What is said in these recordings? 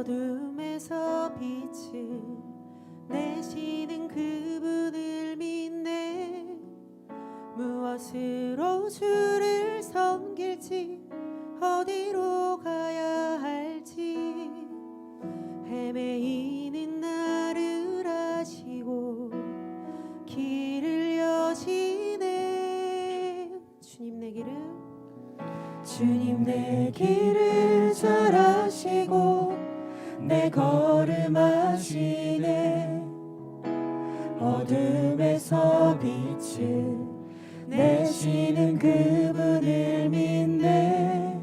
어둠에서 빛을 내시는 그분을 믿네. 무엇으로 주를 섬길지 어디로 가야 할지 헤매이는 나를 아시고 길을 여시네. 주님 내 길을 잘 아시고 내 걸음 아시네. 어둠에서 빛을 내시는 그분을 믿네.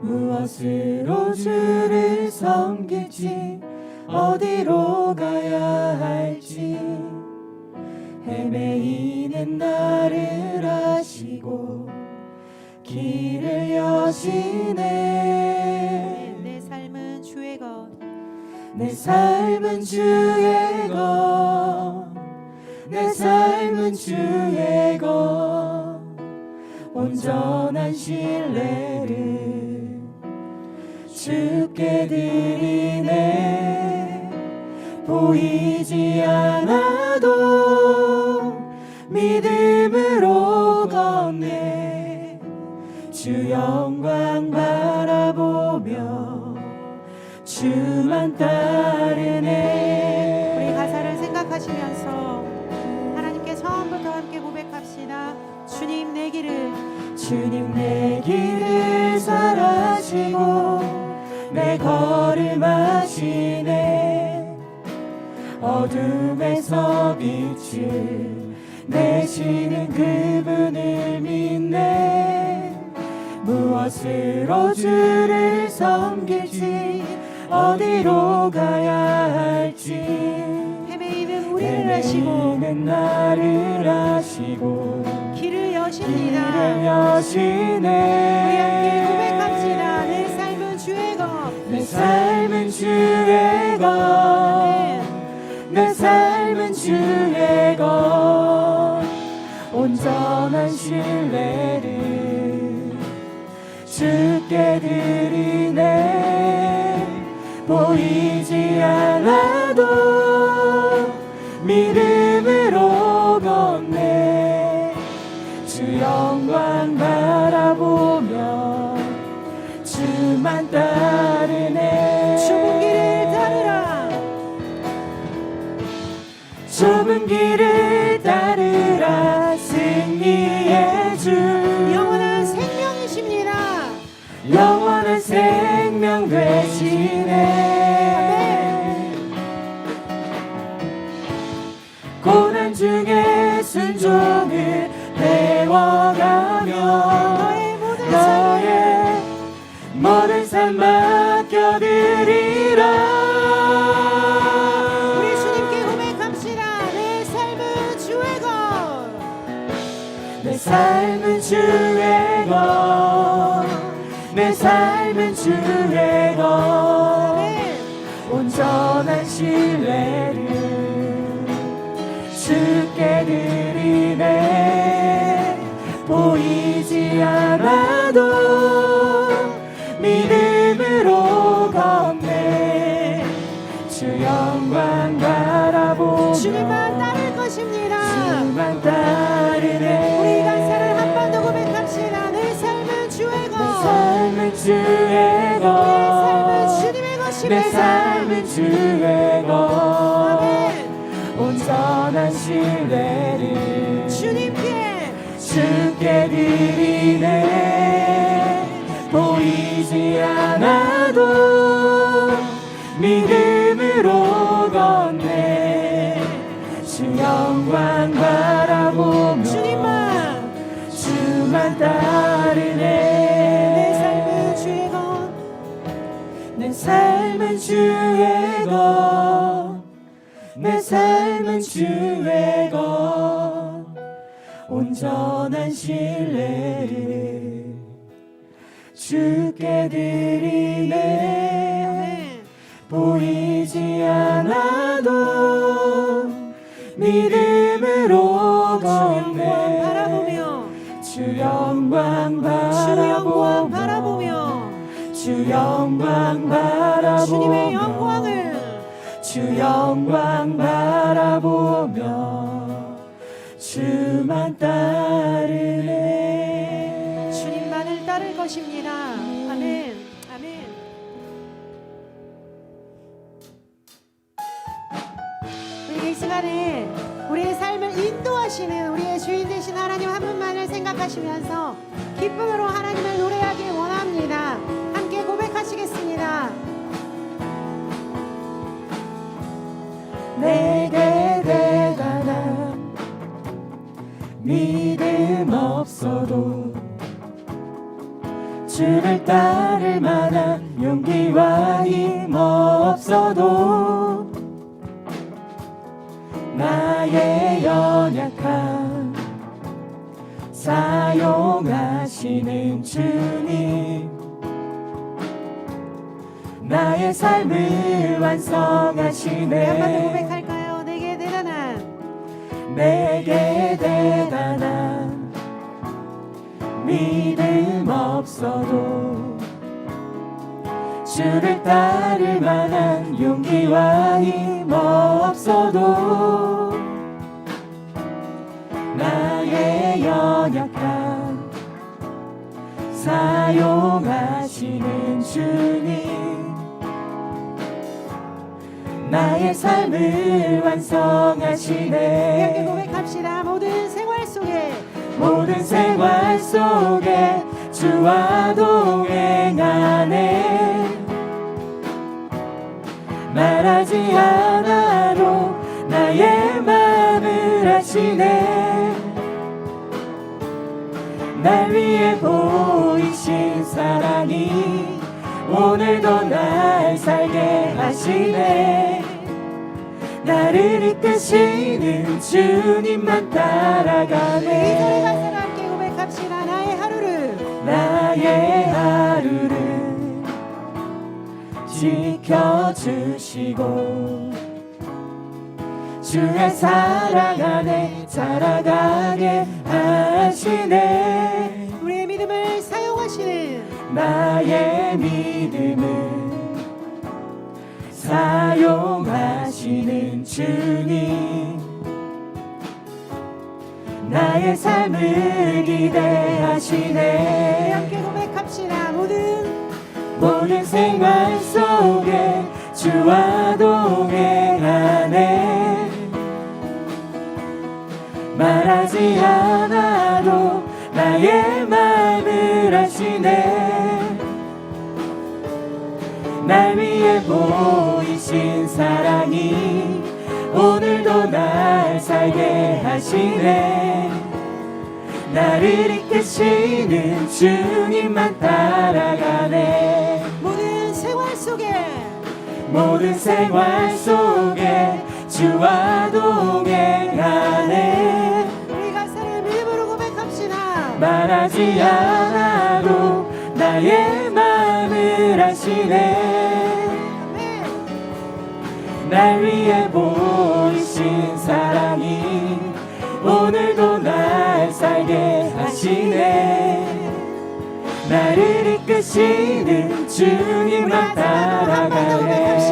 무엇으로 주를 섬길지 어디로 가야 할지 헤매이는 나를 아시고 길을 여시네. 내 삶은 주의 것, 내 삶은 주의 것, 내 삶은 주의 것. 온전한 신뢰를 주께 드리네. 보이지 않아도 믿음으로 걷네. 주 영광 바라보며 주만 따르네. 우리 가사를 생각하시면서 하나님께 처음부터 함께 고백합시다. 주님 내 길을, 주님 내 길을 잘 아시고 내 걸음 아시네. 어둠에서 빛을 내시는 그분을 믿네. 무엇으로 주를 섬길지 어디로 가야 할지 헤매이는 우리를 아시고 헤매이는 나를 아시고 길을 여십니다. 길을 여시네. 우리 함께 고백합시다. 내 삶은 주의 것, 내 삶은 주의 것, 내 삶은 주의 것. 온전한 신뢰를 주께 드리네. 보이지 않아도 믿음으로 걷네. 주 영광 바라보며 주만 따르네. 좁은 길을 따르라, 좁은 길을 따르라. 승리의 주 영원한 생명이십니다. 영원한 생명 되시네. 고난 중에 순종을 배워가며 너의 모든 삶 맡겨드리라. 우리 주님께 고백합시다. 내 삶은 주의 것, 내 삶은 주의 것, 내 삶은 주의 것. 온전한 신뢰를 주께 드리네. 보이지 않아도 믿음으로 걷네. 주 영광 바라보며 주님만 따를 것입니다. 주만 따르네. 우리 가사를 한 번 더 고백합시다. 내 삶은 주의 것, 내 삶은 주의 것, 내 삶은 주님의 것입니다. 내 삶은 주의 것. 아멘. 온전한 신뢰를 주께 드리네. 보이지 않아도 믿음으로 걷네. 주 영광 바라보며 주만 따르네. 내 삶은 주의 것, 내 삶은 주의 것, 내 삶은 주의 것. 온전한 신뢰를 주께 드리네. 보이지 않아도 믿음으로 걷네. 주 영광 바라보며 바라보며 주 주 영광 바라보며 주님의 영광을 주 영광 바라보며 주만 따르네. 주님만을 따를 것입니다. 아멘. 아멘. 우리 이 시간에 우리의 삶을 인도하시는 우리의 주인 되신 하나님 한 분만을 생각하시면서 기쁨으로 하나님을 노래하기 원합니다. 함께 고백하시겠습니다. 내게 대단한 믿음 없어도 주를 따를 만한 용기와 힘 없어도 나의 연약함 사용하시는 주님 나의 삶을 완성하시네. 한번 고백할까요? 내게 대단한 믿음 없어도 주를 따를 만한 용기와 힘 없어도 나의 연약함 사용하시는 주님 나의 삶을 완성하시네. 함께 고백합시다. 모든 생활 속에 주와 동행하네. 말하지 않아도 나의 마음을 아시네. 날 위해 보이신 사랑이 오늘도 날 살게 하시네. 나를 이끄시는 주님만 이 소리 따라가네. 가사를 함께 고백합시다. 나의 하루를 지켜주시고 주의 사랑 안에 살아가게 하시네. 우리의 믿음을 사용하시는 나의 믿음을 사용하시는 주님 나의 삶을 기대하시네. 함께 고백합시다. 모든 생활 속에 주와 동행하네. 말하지 않아도 나의 마음을 아시네. 날 위해 보이신 사랑이 오늘도 날 살게 하시네. 나를 이끄시는 주님만 따라가네. 모든 생활 속에 주와 동행하네. 우리 가사를 믿음으로 고백합시다. 말하지 않아도 나의 마음을 아시네. 아멘. 날 위해 보이신 사랑이 오늘도 날 살게 하시네. 나를 이끄시는 주님만 따라가네.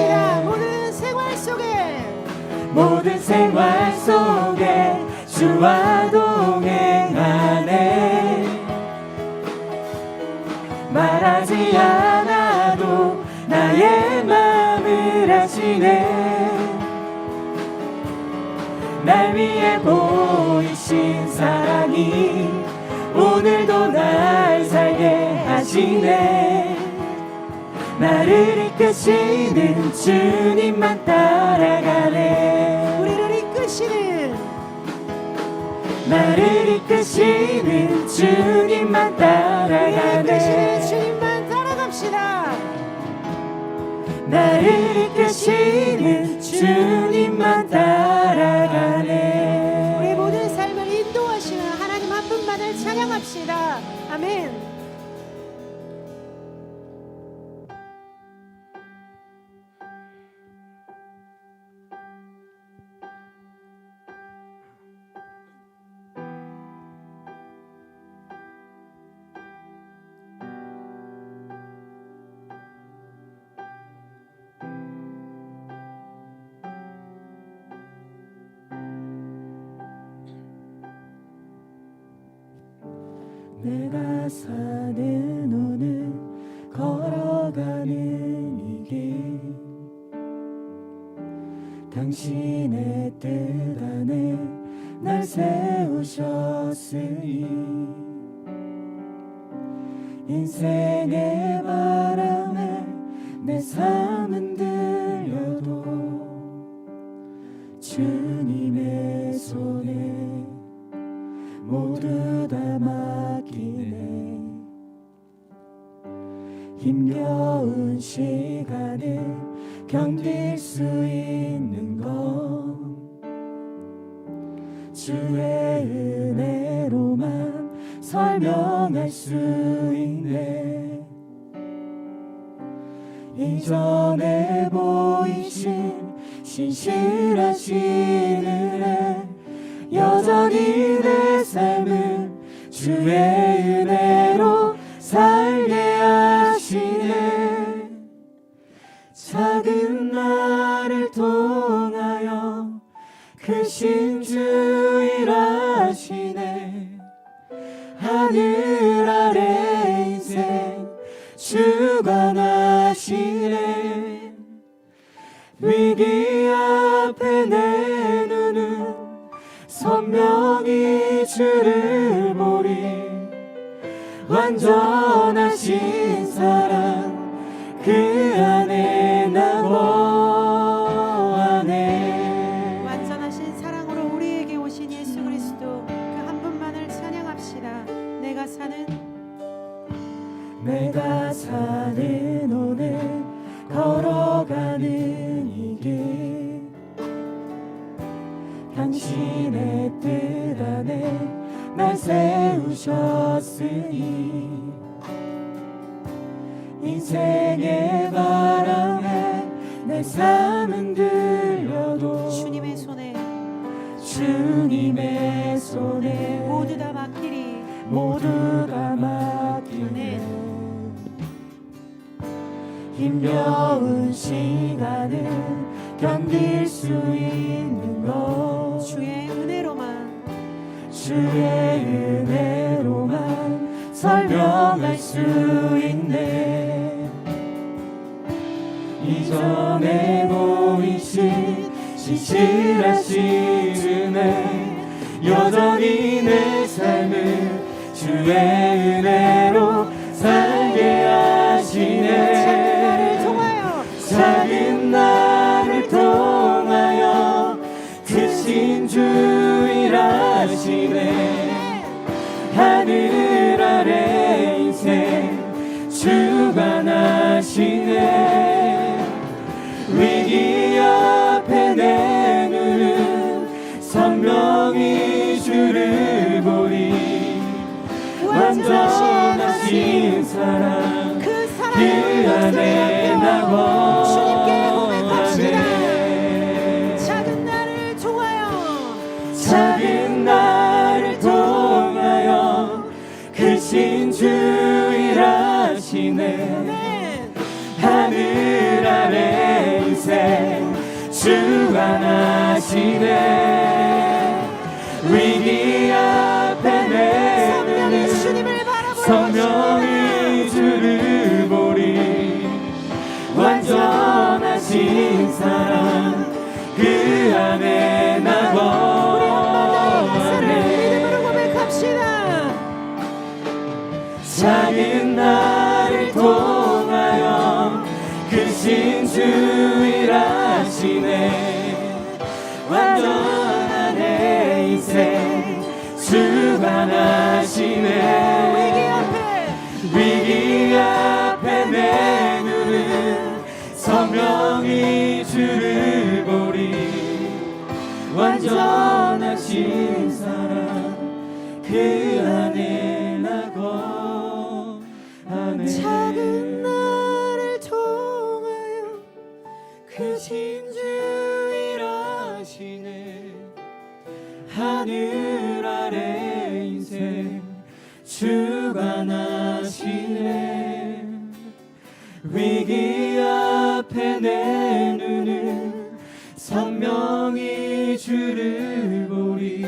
모든 생활 속에 주와 동행하네. 말하지 않아도 나의 마음을 아시네. 날 위해 보이신 사랑이 오늘도 날 살게 하시네. 나를 이끄시는 주님만 따라가네. 나를 이끄시는 주님만 따라가네. 주님만 따라갑시다. 나를 이끄시는 주님만 따라가네. 우리 모든 삶을 인도하시는 하나님 한 분만을 찬양합시다. 아멘. 내가 사는 오늘 걸어가는 이 길 당신의 뜻 안에 날 세우셨으니 인생의 바람에 내 삶은 들려도 주님의 손에 모두 다 맡기네. 힘겨운 시간을 견딜 수 있는 건 주의 은혜로만 설명할 수 있네. 이전에 보이신 신실하신 은혜 여전히 내 삶을 주의 은혜로 살게 하시네. 작은 나를 통하여 크신 주 일하시네. 하늘 아래 인생 주관하시네. 위기 앞에 내 눈은 선명히 주를 보리. 완전하신 사랑 그 안에 나 거하네. 완전하신 사랑으로 우리에게 오신 예수 그리스도 그 한 분만을 찬양합시다. 내가 사는 오늘 걸어가는 이 길 당신의 뜻 안에 날 세우셨으니 인생의 바람에 내 삶은 들려도 주님의 손에 모두 다 맡기리. 맡기네. 힘겨운 시간을 견딜 수 있는 것 주의 은혜로만 설명할 수 있네. 이전에 보이신 신실하신 은혜 여전히 내 삶을 주의 은혜로 살게 하시네. 작은 나를 통하여 크신 주 일하시네. 하늘 아래 인생 주관하시네. 위기 앞에 내 눈은 선명히 주를 보리. 완전하신 사랑 그 안에 나고 주님께 고백합시다. 작은 나를 통하여 크신 주 일하시네. 하늘 아래 인생 주관하시네. 위기 앞에 내 눈은 선명히 주를 보리. 완전하신 사랑 그 안에 나 거하네. 작은 나를 통하여 크신 주 일하시네. 완전한 내 인생 주관하시네. 위기 앞에 내 눈은 선명히 주를 보리. 완전하신 사랑 그 안에 나 거하네. 작은 나를 통하여 크신 주 일하시네. 하늘 아래 인생 주관하시네. 위기 앞에 내 눈은 선명히 주를 보리.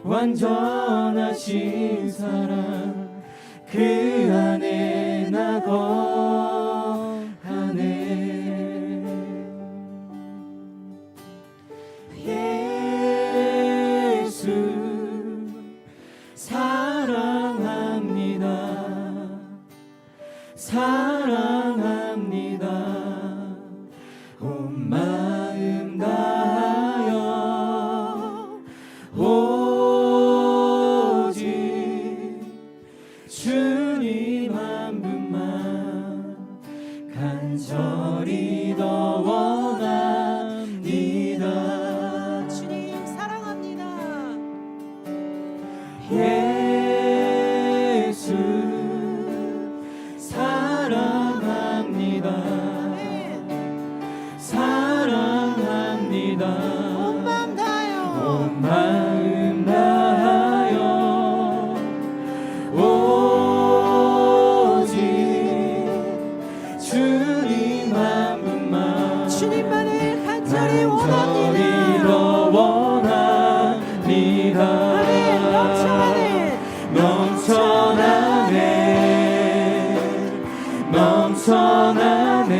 완전하신 사랑 그 안에 나 거하네. 예수 사랑합니다. 사랑합니다. 온 마음 다하여 오직 주님 한 분만 간절히 더 원합니다. 주님 사랑합니다. 예수 사랑합니다. 사랑합니다. 온 마음 다하여 온 마음 다하여 오직 주님 한 분만 주님만을 간절히 간절히 원합니다. 더 원합니다. 아멘. 넘쳐나네. 넘쳐나네.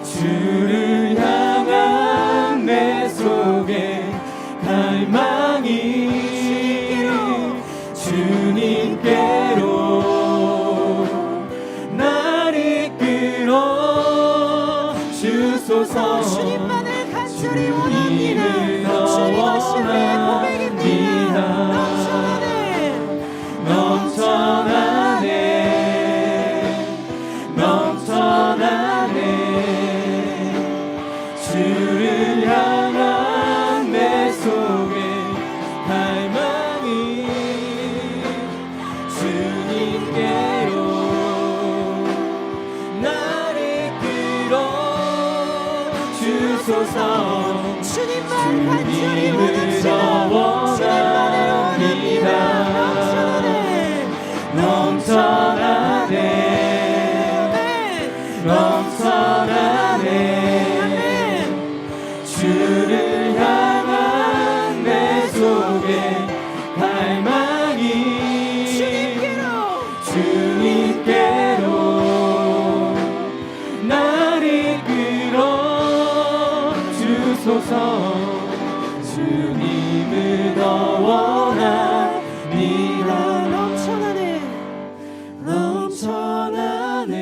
주를 향한 내 속에 갈망이 주님께로 날 이끌어 주소서. 주님만을 간절히 원합니다. 주님을 주님 것이 우리의 고백입니다. 넘쳐나네. 넘쳐나네. 넘쳐나네. 주를 향한 내 속에 갈망이 주님께로 날 이끌어 주소서. 주님만 간절히 원합시다. 주님을 더 넘쳐나네. 넘쳐나네. 넘쳐나네. 주를 향한 내 속에 갈망이 주님께로 날 이끌어 주소서. 주님을 더 원합니다. 넘쳐나네.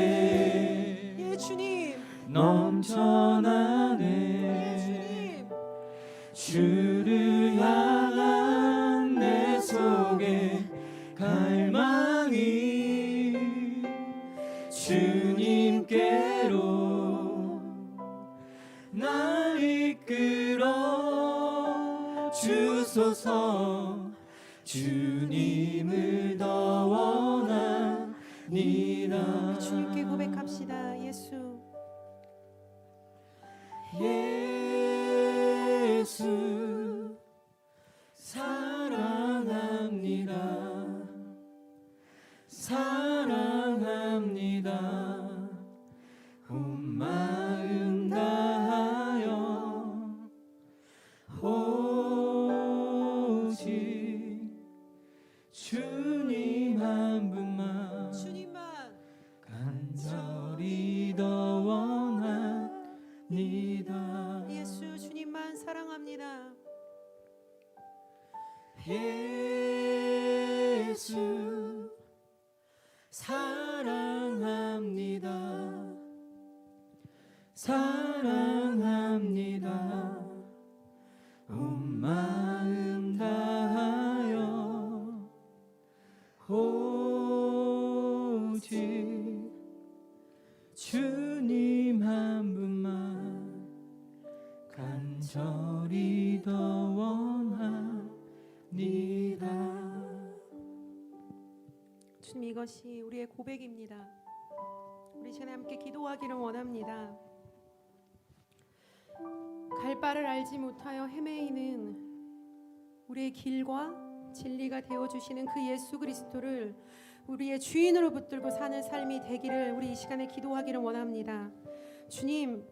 예 주님. 넘쳐나네. 주를 향한 내 속에 갈망이 주님께로 날 이끌어 주소서. 주님을 더 원합니다. 주님께 고백합시다. 예수. 예수 사랑합니다. 사랑합니다. 온 마음 다하여 오직 주님 한 분만 주님만 간절히 더 원합니다. 예수 주님만 사랑합니다. 예수 사랑합니다. 사랑합니다. 온 마음 다하여 오직 주님 한 분만 간절히 더 원합니다. 주님 이것이 우리의 고백입니다. 우리 시간에 함께 기도하기를 원합니다. 갈 바를 알지 못하여 헤매이는 우리의 길과 진리가 되어주시는 그 예수 그리스도를 우리의 주인으로 붙들고 사는 삶이 되기를 우리 이 시간에 기도하기를 원합니다. 주님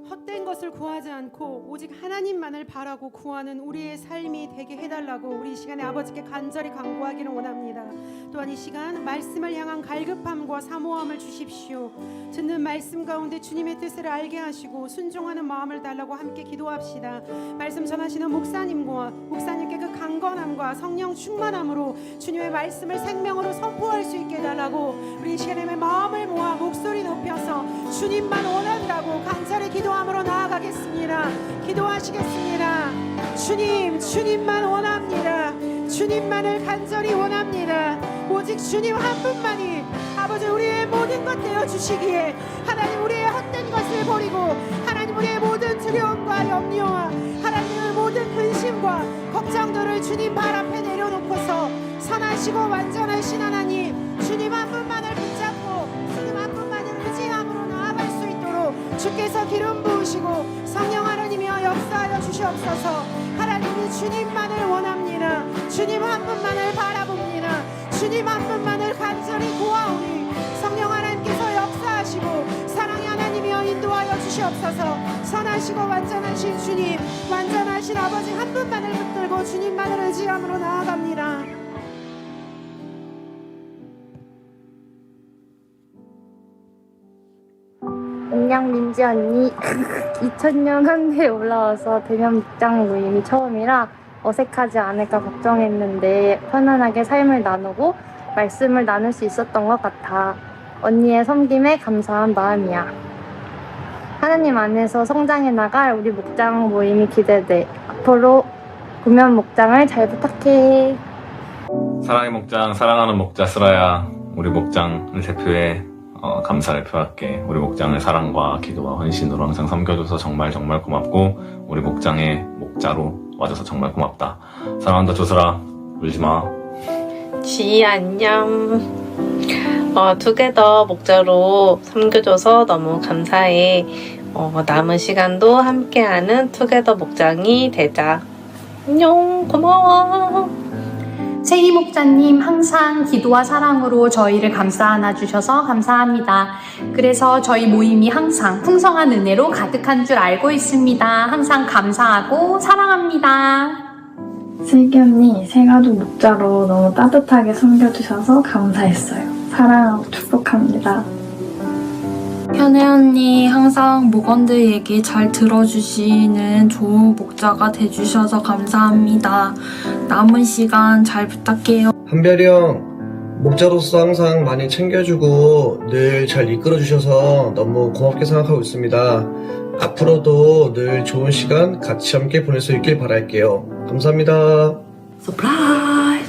헛된 것을 구하지 않고 오직 하나님만을 바라고 구하는 우리의 삶이 되게 해달라고 우리 이 시간에 아버지께 간절히 간구하기를 원합니다. 또한 이 시간 말씀을 향한 갈급함과 사모함을 주십시오. 듣는 말씀 가운데 주님의 뜻을 알게 하시고 순종하는 마음을 달라고 함께 기도합시다. 말씀 전하시는 목사님과 목사님께 그 강건함과 성령 충만함으로 주님의 말씀을 생명으로 선포할 수 있게 해달라고 우리 이 시간에 마음을 모아 목소리 높여서 주님만 원한다고 간절히 기도함으로 나아가겠습니다. 기도하시겠습니다. 주님, 주님만 원합니다. 주님만을 간절히 원합니다. 오직 주님 한 분만이 아버지 우리의 모든 것 되어 주시기에 하나님 우리의 헛된 것을 버리고 하나님 우리의 모든 두려움과 염려와 하나님의 모든 근심과 걱정들을 주님 발 앞에 내려놓고서 선하시고 완전하신 하나님 주님 한 분만을 붙잡고 주님 한 분만을 의지함으로 나아갈 수 있도록 주께서 기름 부으시고 성령 하나님이여 역사하여 주시옵소서. 하나님이 주님만을 원합니다. 주님 한 분만을 바라봅니다. 주님 한 분만을 간절히 구하오니 성령 하나님께서 역사하시고 사랑의 하나님이여 인도하여 주시옵소서. 선하시고 완전하신 주님, 완전하신 아버지 한 분만을 붙들고 주님만을 의지함으로 나아갑니다. 안녕 민지 언니. 2000년 한 해에 올라와서 대면 목장 모임이 처음이라 어색하지 않을까 걱정했는데 편안하게 삶을 나누고 말씀을 나눌 수 있었던 것 같아. 언니의 섬김에 감사한 마음이야. 하나님 안에서 성장해 나갈 우리 목장 모임이 기대돼. 앞으로 구면 목장을 잘 부탁해. 사랑의 목장, 사랑하는 목자 쓰라야. 우리 목장을 대표해 감사를 표할게. 우리 목장을 사랑과 기도와 헌신으로 항상 섬겨줘서 정말 정말 고맙고 우리 목장의 목자로 와줘서 정말 고맙다. 사랑한다 조슬아. 울지마. 지 안녕. 투게더 목자로 섬겨줘서 너무 감사해. 남은 시간도 함께하는 투게더 목장이 되자. 안녕, 고마워. 세희 목자님 항상 기도와 사랑으로 저희를 감싸 안아주셔서 감사합니다. 그래서 저희 모임이 항상 풍성한 은혜로 가득한 줄 알고 있습니다. 항상 감사하고 사랑합니다. 슬기 언니, 새가족 목자로 너무 따뜻하게 섬겨주셔서 감사했어요. 사랑하고 축복합니다. 현애 언니 항상 목원들 얘기 잘 들어주시는 좋은 목자가 돼주셔서 감사합니다. 남은 시간 잘 부탁해요. 한별이 형, 목자로서 항상 많이 챙겨주고 늘 잘 이끌어주셔서 너무 고맙게 생각하고 있습니다. 앞으로도 늘 좋은 시간 같이 함께 보낼 수 있길 바랄게요. 감사합니다. 서프라이즈!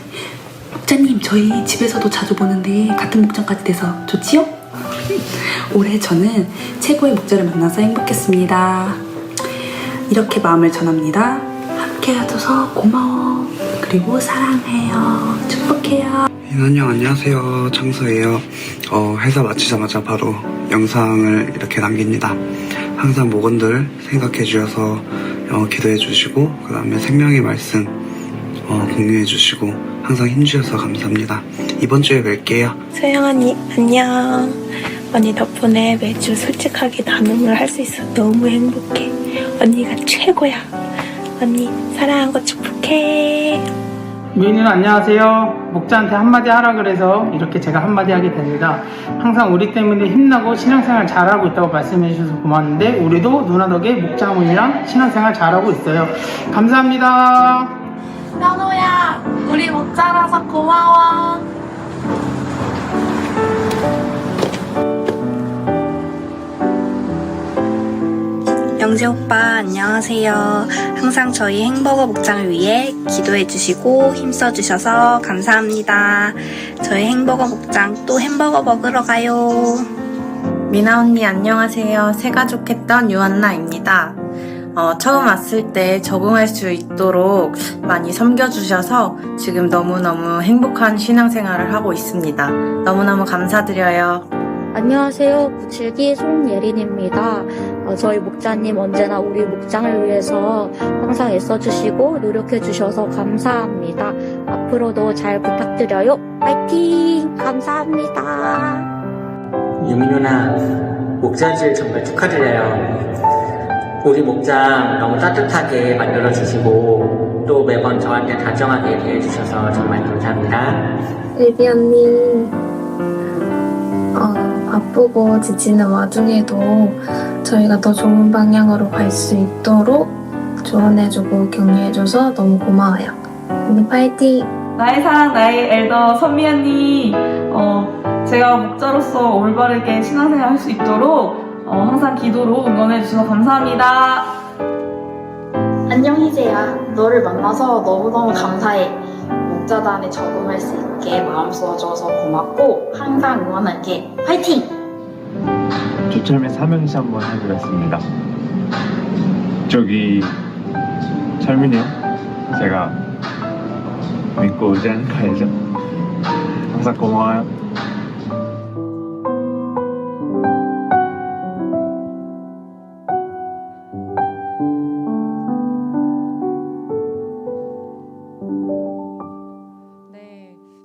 목자님, 저희 집에서도 자주 보는데 같은 목장까지 돼서 좋지요? 올해 저는 최고의 목자를 만나서 행복했습니다. 이렇게 마음을 전합니다. 함께 해줘서 고마워. 그리고 사랑해요. 축복해요. 인원형 안녕하세요. 창서예요. 회사 마치자마자 바로 영상을 이렇게 남깁니다. 항상 목원들 생각해 주셔서 기도해 주시고 그 다음에 생명의 말씀 공유해 주시고 항상 힘주셔서 감사합니다. 이번 주에 뵐게요. 소영 언니 안녕. 언니 덕분에 매주 솔직하게 나눔을 할 수 있어 너무 행복해. 언니가 최고야. 언니 사랑하고 축복해. 미인은 안녕하세요. 목자한테 한마디 하라 그래서 이렇게 제가 한마디 하게 됩니다. 항상 우리 때문에 힘나고 신앙생활 잘하고 있다고 말씀해 주셔서 고맙는데 우리도 누나 덕에 목장모님이랑 신앙생활 잘하고 있어요. 감사합니다. 현호야 우리 목자라서 고마워. 영재 오빠 안녕하세요. 항상 저희 행버거 목장을 위해 기도해주시고 힘써주셔서 감사합니다. 저희 행버거 목장 또 햄버거 먹으러 가요. 미나 언니 안녕하세요. 새가족했던 유한나입니다. 처음 왔을 때 적응할 수 있도록 많이 섬겨주셔서 지금 너무너무 행복한 신앙생활을 하고 있습니다. 너무너무 감사드려요. 안녕하세요. 97기 손예린입니다. 저희 목자님 언제나 우리 목장을 위해서 항상 애써주시고 노력해주셔서 감사합니다. 앞으로도 잘 부탁드려요. 파이팅! 감사합니다. 유미 누나, 목자질 정말 축하드려요. 우리 목장 너무 따뜻하게 만들어주시고 또 매번 저한테 다정하게 대해주셔서 정말 감사합니다. 예비 언니, 바쁘고 지치는 와중에도 저희가 더 좋은 방향으로 갈 수 있도록 조언해주고 격려해줘서 너무 고마워요. 언니 파이팅! 나의 사랑, 나의 엘더 선미 언니, 제가 목자로서 올바르게 신앙생활 할 수 있도록 항상 기도로 응원해주셔서 감사합니다. 안녕 희재야. 너를 만나서 너무너무 감사해. 목자단에 적응할 수 있게 마음 써줘서 고맙고 항상 응원할게. 파이팅! 조철민 삼행시 한번 해보겠습니다. 저기 철민이 형, 제가 믿고 의지하는 거 알죠? 항상 고마워요.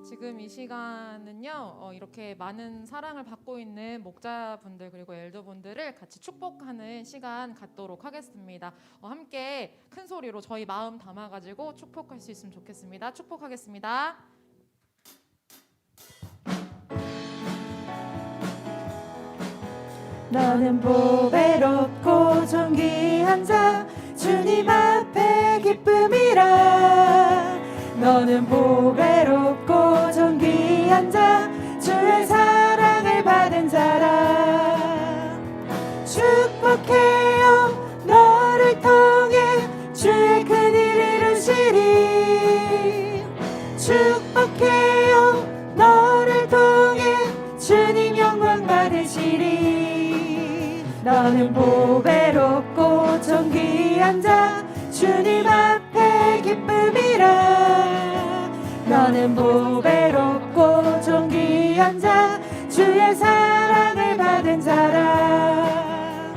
지금 이 시간은요, 이렇게 많은 사랑을 받고 있는 목자분들 그리고 엘더분들을 같이 축복하는 시간 갖도록 하겠습니다. 함께 큰 소리로 저희 마음 담아가지고 축복할 수 있으면 좋겠습니다. 축복하겠습니다. 너는 보배롭고 존귀한 자 주님 앞에 기쁨이라. 너는 보배롭고 존귀한 자 주의 사랑을 받은 자라. 축복해요 너를 통해 주의 큰일을 이루시리. 축복해요 너를 통해 주님 영광 받으시리. 너는 보배롭고 존귀한 자 주님 앞에 기쁨이라. 너는 보배롭고 존귀한 자 주의 사랑을 받은 자라.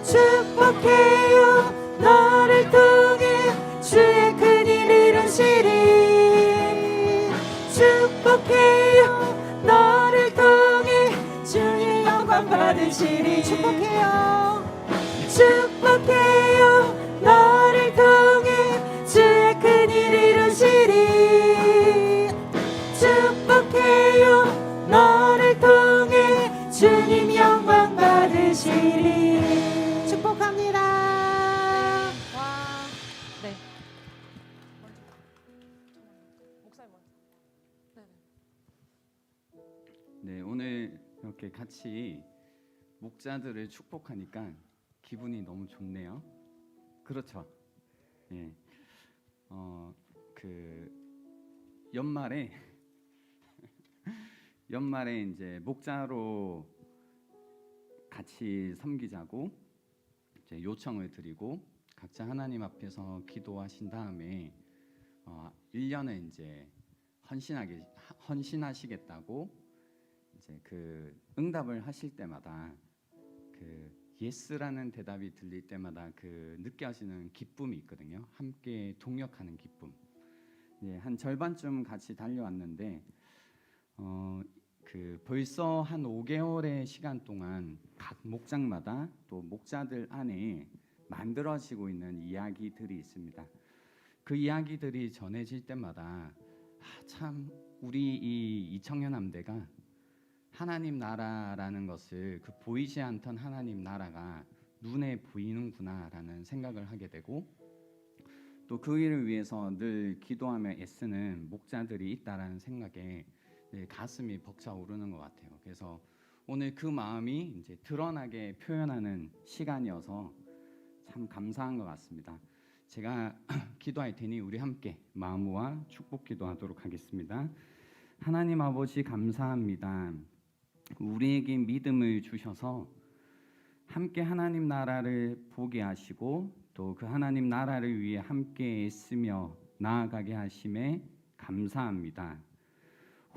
축복해요 너를 통해 주의 큰일 이루시리. 축복해요 너를 통해 주의 영광 받으시리. 축복해요 축복해요 너를 통해 주의 큰일 이루시리. 축복해요 너를 통해 주님 영광 받으시리. 축복합니다. 네. 네, 오늘 이렇게 같이 목자들을 축복하니까 기분이 너무 좋네요. 그렇죠? 예. 연말에 이제 목자로 같이 섬기자고 이제 요청을 드리고 각자 하나님 앞에서 기도하신 다음에 1년을 이제 헌신하시겠다고 이제 그 응답을 하실 때마다 그 예스라는 대답이 들릴 때마다 그 느껴지는 기쁨이 있거든요. 함께 동역하는 기쁨. 네, 한 절반쯤 같이 달려왔는데 벌써 한 5개월의 시간 동안 각 목장마다 또 목자들 안에 만들어지고 있는 이야기들이 있습니다. 그 이야기들이 전해질 때마다 참 우리 이 이청년 함대가 하나님 나라라는 것을 그 보이지 않던 하나님 나라가 눈에 보이는구나라는 생각을 하게 되고 또 그 일을 위해서 늘 기도하며 애쓰는 목자들이 있다라는 생각에 가슴이 벅차오르는 것 같아요. 그래서 오늘 그 마음이 이제 드러나게 표현하는 시간이어서 참 감사한 것 같습니다. 제가 기도할 테니 우리 함께 마음 모아 축복 기도하도록 하겠습니다. 하나님 아버지 감사합니다. 우리에게 믿음을 주셔서 함께 하나님 나라를 보게 하시고 또 그 하나님 나라를 위해 함께 애쓰며 나아가게 하심에 감사합니다.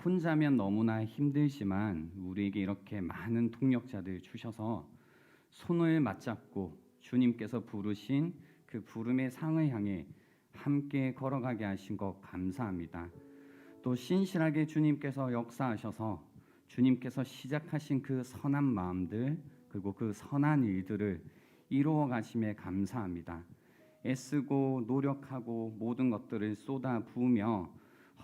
혼자면 너무나 힘들지만 우리에게 이렇게 많은 동력자들 주셔서 손을 맞잡고 주님께서 부르신 그 부름의 상을 향해 함께 걸어가게 하신 것 감사합니다. 또 신실하게 주님께서 역사하셔서 주님께서 시작하신 그 선한 마음들 그리고 그 선한 일들을 이루어 가심에 감사합니다. 애쓰고 노력하고 모든 것들을 쏟아 부으며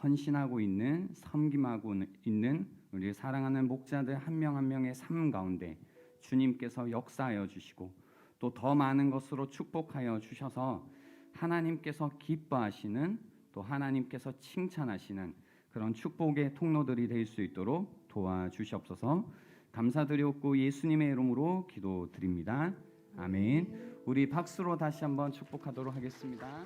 헌신하고 있는, 섬김하고 있는 우리 사랑하는 목자들 한 명 한 명의 삶 가운데 주님께서 역사하여 주시고 또 더 많은 것으로 축복하여 주셔서 하나님께서 기뻐하시는, 또 하나님께서 칭찬하시는 그런 축복의 통로들이 될 수 있도록 도와주시옵소서. 감사드렸고 예수님의 이름으로 기도드립니다. 아멘. 우리 박수로 다시 한번 축복하도록 하겠습니다.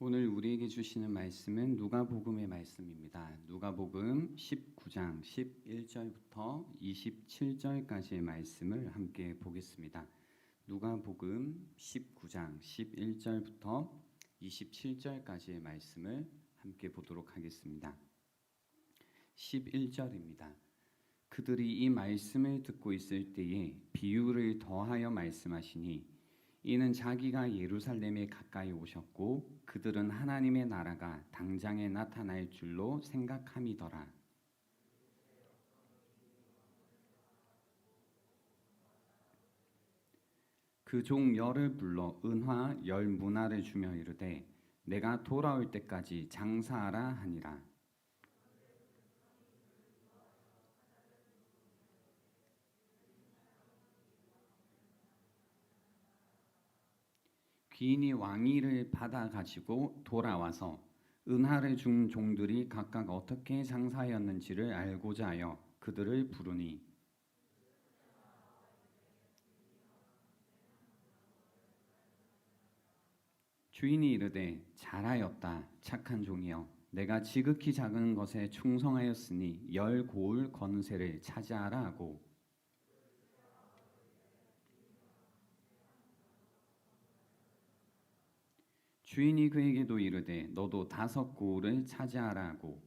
오늘 우리에게 주시는 말씀은 누가복음의 말씀입니다. 누가복음 19장 11절부터 27절까지의 말씀을 함께 보겠습니다. 누가복음 19장 11절부터 27절까지의 말씀을 함께 보도록 하겠습니다. 11절입니다. 그들이 이 말씀을 듣고 있을 때에 비유를 더하여 말씀하시니 이는 자기가 예루살렘에 가까이 오셨고 그들은 하나님의 나라가 당장에 나타날 줄로 생각함이더라. 그 종 열을 불러 은화 10문화를 주며 이르되 내가 돌아올 때까지 장사하라 하니라. 귀인이 왕위를 받아 가지고 돌아와서 은하를 준 종들이 각각 어떻게 장사하였는지를 알고자 하여 그들을 부르니 주인이 이르되 잘하였다 착한 종이여 내가 지극히 작은 것에 충성하였으니 10고울 건세를 차지하라 하고 주인이 그에게도 이르되 너도 5고울을 차지하라 하고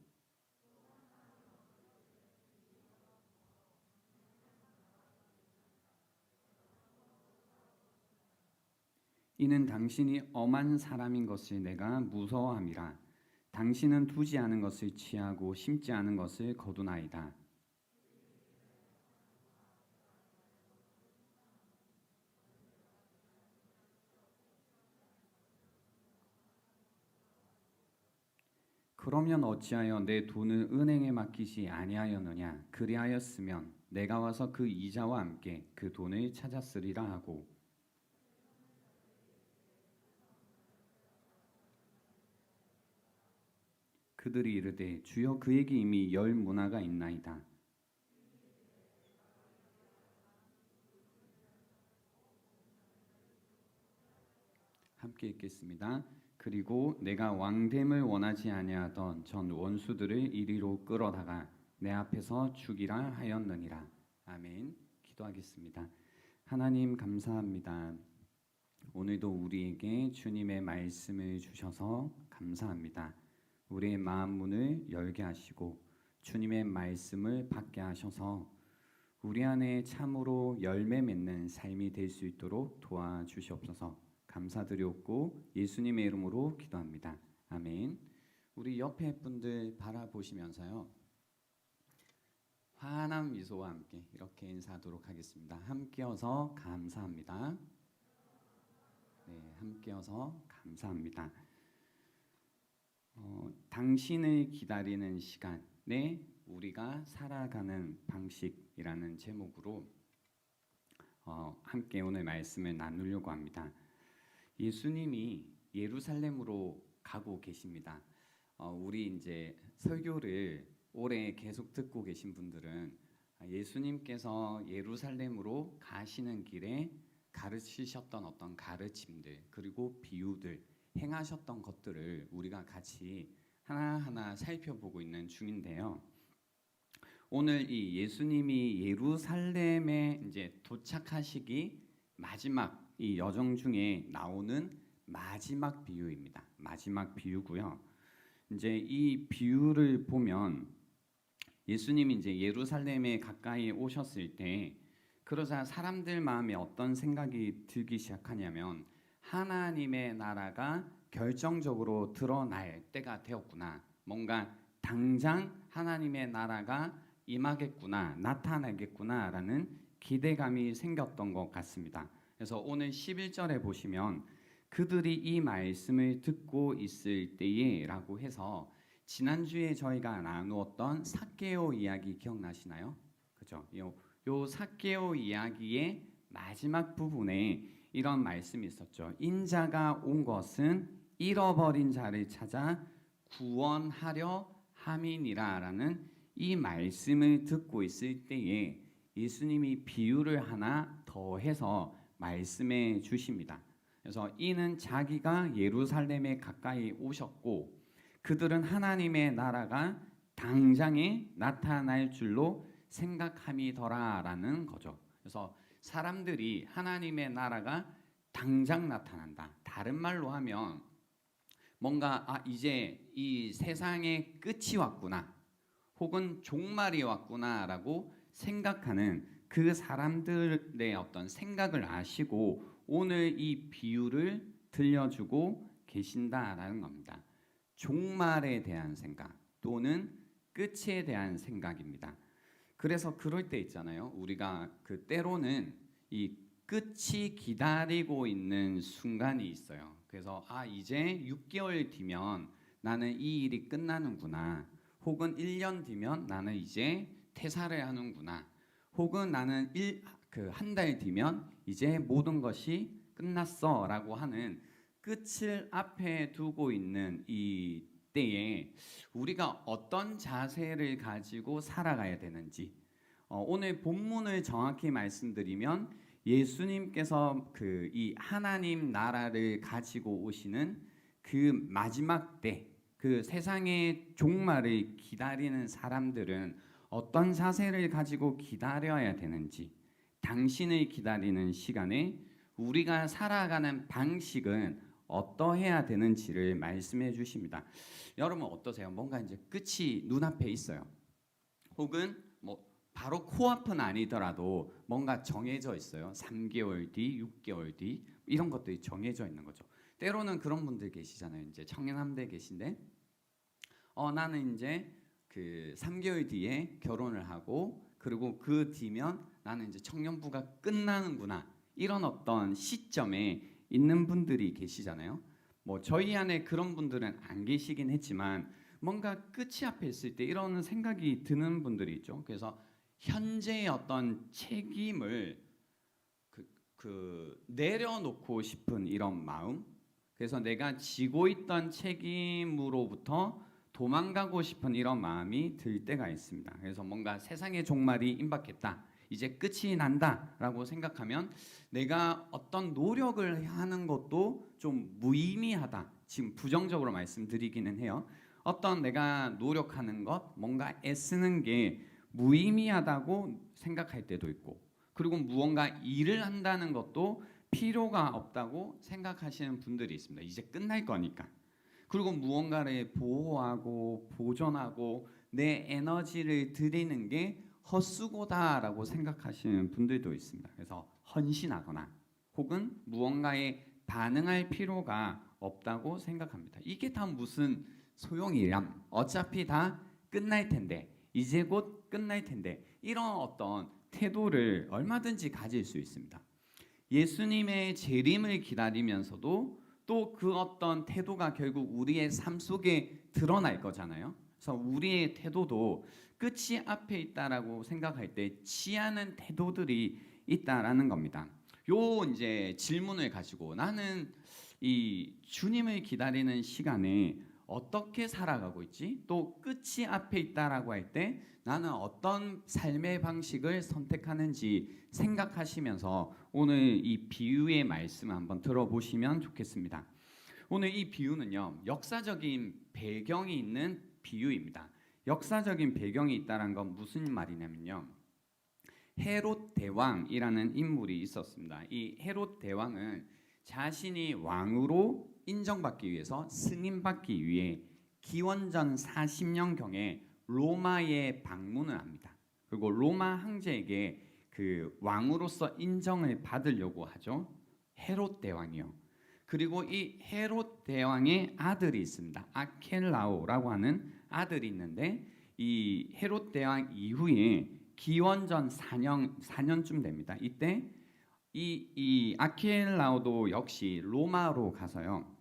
이는 당신이 엄한 사람인 것을 내가 무서워함이라. 당신은 두지 않은 것을 취하고 심지 않은 것을 거두나이다. 그러면 어찌하여 내 돈을 은행에 맡기지 아니하였느냐? 그리하였으면 내가 와서 그 이자와 함께 그 돈을 찾았으리라 하고 그들이 이르되 주여 그에게 이미 10문화가 있나이다. 함께 읽겠습니다. 그리고 내가 왕됨을 원하지 아니하던 전 원수들을 이리로 끌어다가 내 앞에서 죽이라 하였느니라. 아멘. 기도하겠습니다. 하나님 감사합니다. 오늘도 우리에게 주님의 말씀을 주셔서 감사합니다. 우리의 마음 문을 열게 하시고 주님의 말씀을 받게 하셔서 우리 안에 참으로 열매 맺는 삶이 될 수 있도록 도와주시옵소서. 감사드렸고 예수님의 이름으로 기도합니다. 아멘. 우리 옆에 분들 바라보시면서요. 환한 미소와 함께 이렇게 인사하도록 하겠습니다. 함께여서 감사합니다. 네, 함께여서 감사합니다. 당신을 기다리는 시간에 우리가 살아가는 방식이라는 제목으로 함께 오늘 말씀을 나누려고 합니다. 예수님이 예루살렘으로 가고 계십니다. 우리 이제 설교를 올해 계속 듣고 계신 분들은 예수님께서 예루살렘으로 가시는 길에 가르치셨던 어떤 가르침들 그리고 비유들 행하셨던 것들을 우리가 같이 하나하나 살펴보고 있는 중인데요. 오늘 이 예수님이 예루살렘에 이제 도착하시기 마지막 이 여정 중에 나오는 마지막 비유입니다. 마지막 비유고요. 이제 이 비유를 보면 예수님이 이제 예루살렘에 가까이 오셨을 때 그러자 사람들 마음에 어떤 생각이 들기 시작하냐면 하나님의 나라가 결정적으로 드러날 때가 되었구나. 뭔가 당장 하나님의 나라가 임하겠구나, 나타나겠구나라는 기대감이 생겼던 것 같습니다. 그래서 오늘 11절에 보시면 그들이 이 말씀을 듣고 있을 때에 라고 해서 지난주에 저희가 나누었던 삭개오 이야기 기억나시나요? 그죠? 요 삭개오 이야기의 마지막 부분에 이런 말씀이 있었죠. 인자가 온 것은 잃어버린 자를 찾아 구원하려 함이니라 라는 이 말씀을 듣고 있을 때에 예수님이 비유를 하나 더해서 말씀해 주십니다. 그래서 이는 자기가 예루살렘에 가까이 오셨고 그들은 하나님의 나라가 당장에 나타날 줄로 생각함이더라라는 거죠. 그래서 사람들이 하나님의 나라가 당장 나타난다. 다른 말로 하면 뭔가 이제 이 세상의 끝이 왔구나. 혹은 종말이 왔구나라고 생각하는 그 사람들의 어떤 생각을 아시고 오늘 이 비유를 들려주고 계신다라는 겁니다. 종말에 대한 생각 또는 끝에 대한 생각입니다. 그래서 그럴 때 있잖아요. 우리가 그 때로는 이 끝이 기다리고 있는 순간이 있어요. 그래서 이제 6개월 뒤면 나는 이 일이 끝나는구나. 혹은 1년 뒤면 나는 이제 퇴사를 하는구나. 혹은 나는 한 달 뒤면 이제 모든 것이 끝났어 라고 하는 끝을 앞에 두고 있는 이 때에 우리가 어떤 자세를 가지고 살아가야 되는지 오늘 본문을 정확히 말씀드리면 예수님께서 이 하나님 나라를 가지고 오시는 그 마지막 때 그 세상의 종말을 기다리는 사람들은 어떤 자세를 가지고 기다려야 되는지 당신을 기다리는 시간에 우리가 살아가는 방식은 어떠해야 되는지를 말씀해 주십니다. 여러분 어떠세요? 뭔가 이제 끝이 눈앞에 있어요. 혹은 뭐 바로 코앞은 아니더라도 뭔가 정해져 있어요. 3개월 뒤, 6개월 뒤 이런 것들이 정해져 있는 거죠. 때로는 그런 분들 계시잖아요. 이제 청년함대 계신데 나는 이제 그 3개월 뒤에 결혼을 하고 그리고 그 뒤면 나는 이제 청년부가 끝나는구나. 이런 어떤 시점에 있는 분들이 계시잖아요. 뭐 저희 안에 그런 분들은 안 계시긴 했지만 뭔가 끝이 앞에 있을 때 이런 생각이 드는 분들이 있죠. 그래서 현재의 어떤 책임을 내려놓고 싶은 이런 마음. 그래서 내가 지고 있던 책임으로부터 도망가고 싶은 이런 마음이 들 때가 있습니다. 그래서 뭔가 세상의 종말이 임박했다. 이제 끝이 난다라고 생각하면 내가 어떤 노력을 하는 것도 좀 무의미하다. 지금 부정적으로 말씀드리기는 해요. 어떤 내가 노력하는 것, 뭔가 애쓰는 게 무의미하다고 생각할 때도 있고 그리고 무언가 일을 한다는 것도 필요가 없다고 생각하시는 분들이 있습니다. 이제 끝날 거니까. 그리고 무언가를 보호하고 보존하고 내 에너지를 들이는 게 헛수고다라고 생각하시는 분들도 있습니다. 그래서 헌신하거나 혹은 무언가에 반응할 필요가 없다고 생각합니다. 이게 다 무슨 소용이람? 어차피 다 끝날 텐데 이제 곧 끝날 텐데 이런 어떤 태도를 얼마든지 가질 수 있습니다. 예수님의 재림을 기다리면서도 또 그 어떤 태도가 결국 우리의 삶 속에 드러날 거잖아요. 그래서 우리의 태도도 끝이 앞에 있다라고 생각할 때 취하는 태도들이 있다라는 겁니다. 요 이제 질문을 가지고 나는 이 주님을 기다리는 시간에 어떻게 살아가고 있지? 또 끝이 앞에 있다라고 할 때 나는 어떤 삶의 방식을 선택하는지 생각하시면서 오늘 이 비유의 말씀을 한번 들어보시면 좋겠습니다. 오늘 이 비유는요, 역사적인 배경이 있는 비유입니다. 역사적인 배경이 있다는 건 무슨 말이냐면요, 헤롯 대왕이라는 인물이 있었습니다. 이 헤롯 대왕은 자신이 왕으로 인정받기 위해서 승인받기 위해 기원전 40년경에 로마에 방문을 합니다. 그리고 로마 황제에게 그 왕으로서 인정을 받으려고 하죠. 헤롯 대왕이요. 그리고 이 헤롯 대왕의 아들이 있습니다. 아켈라오라고 하는 아들이 있는데 이 헤롯 대왕 이후에 기원전 4년쯤 됩니다. 이때 이 아켈라오도 역시 로마로 가서요,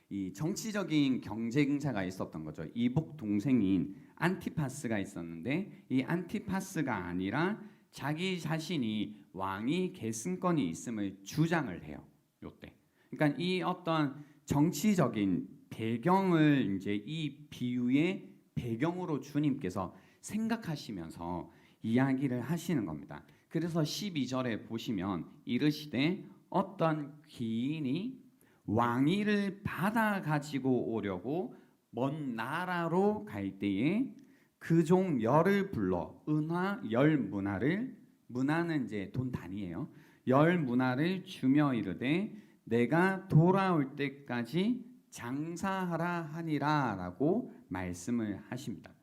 이 정치적인 경쟁자가 있었던 거죠. 이복 동생인 안티파스가 있었는데 이 안티파스가 아니라 자기 자신이 왕위 계승권이 있음을 주장을 해요. 요때. 그러니까 이 어떤 정치적인 배경을 이제 이 비유의 배경으로 주님께서 생각하시면서 이야기를 하시는 겁니다. 그래서 12절에 보시면 이르시되 어떤 귀인이 왕위를 받아 가지고 오려고 먼 나라로 갈 때에 그 종 열을 불러 은화 10문화를, 문화는 이제 돈 단위예요. 10문화를 주며 이르되 내가 돌아올 때까지 장사하라 하니라라고 말씀을 하십니다.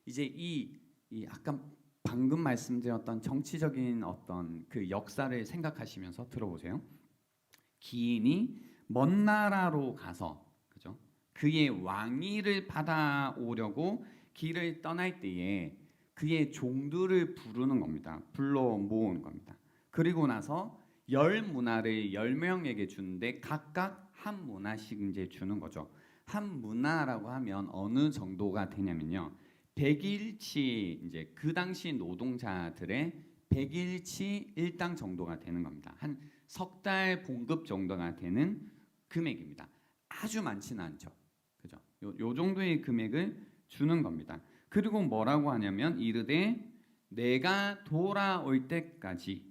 이제 이 아까 방금 말씀드렸던 정치적인 어떤 그 역사를 생각하시면서 들어보세요. 기인이 먼 나라로 가서, 그죠? 그의 왕위를 받아오려고 길을 떠날 때에 그의 종들을 부르는 겁니다. 불러 모으는 겁니다. 그리고 나서 10문화를 10명에게 주는데 각각 한 문화씩 이제 주는 거죠. 한 문화라고 하면 어느 정도가 되냐면요, 100일치, 이제 그 당시 노동자들의 100일치 일당 정도가 되는 겁니다. 한 석 달 봉급 정도가 되는 금액입니다. 아주 많지는 않죠. 그죠? 요 정도의 금액을 주는 겁니다. 그리고 뭐라고 하냐면 이르되 내가 돌아올 때까지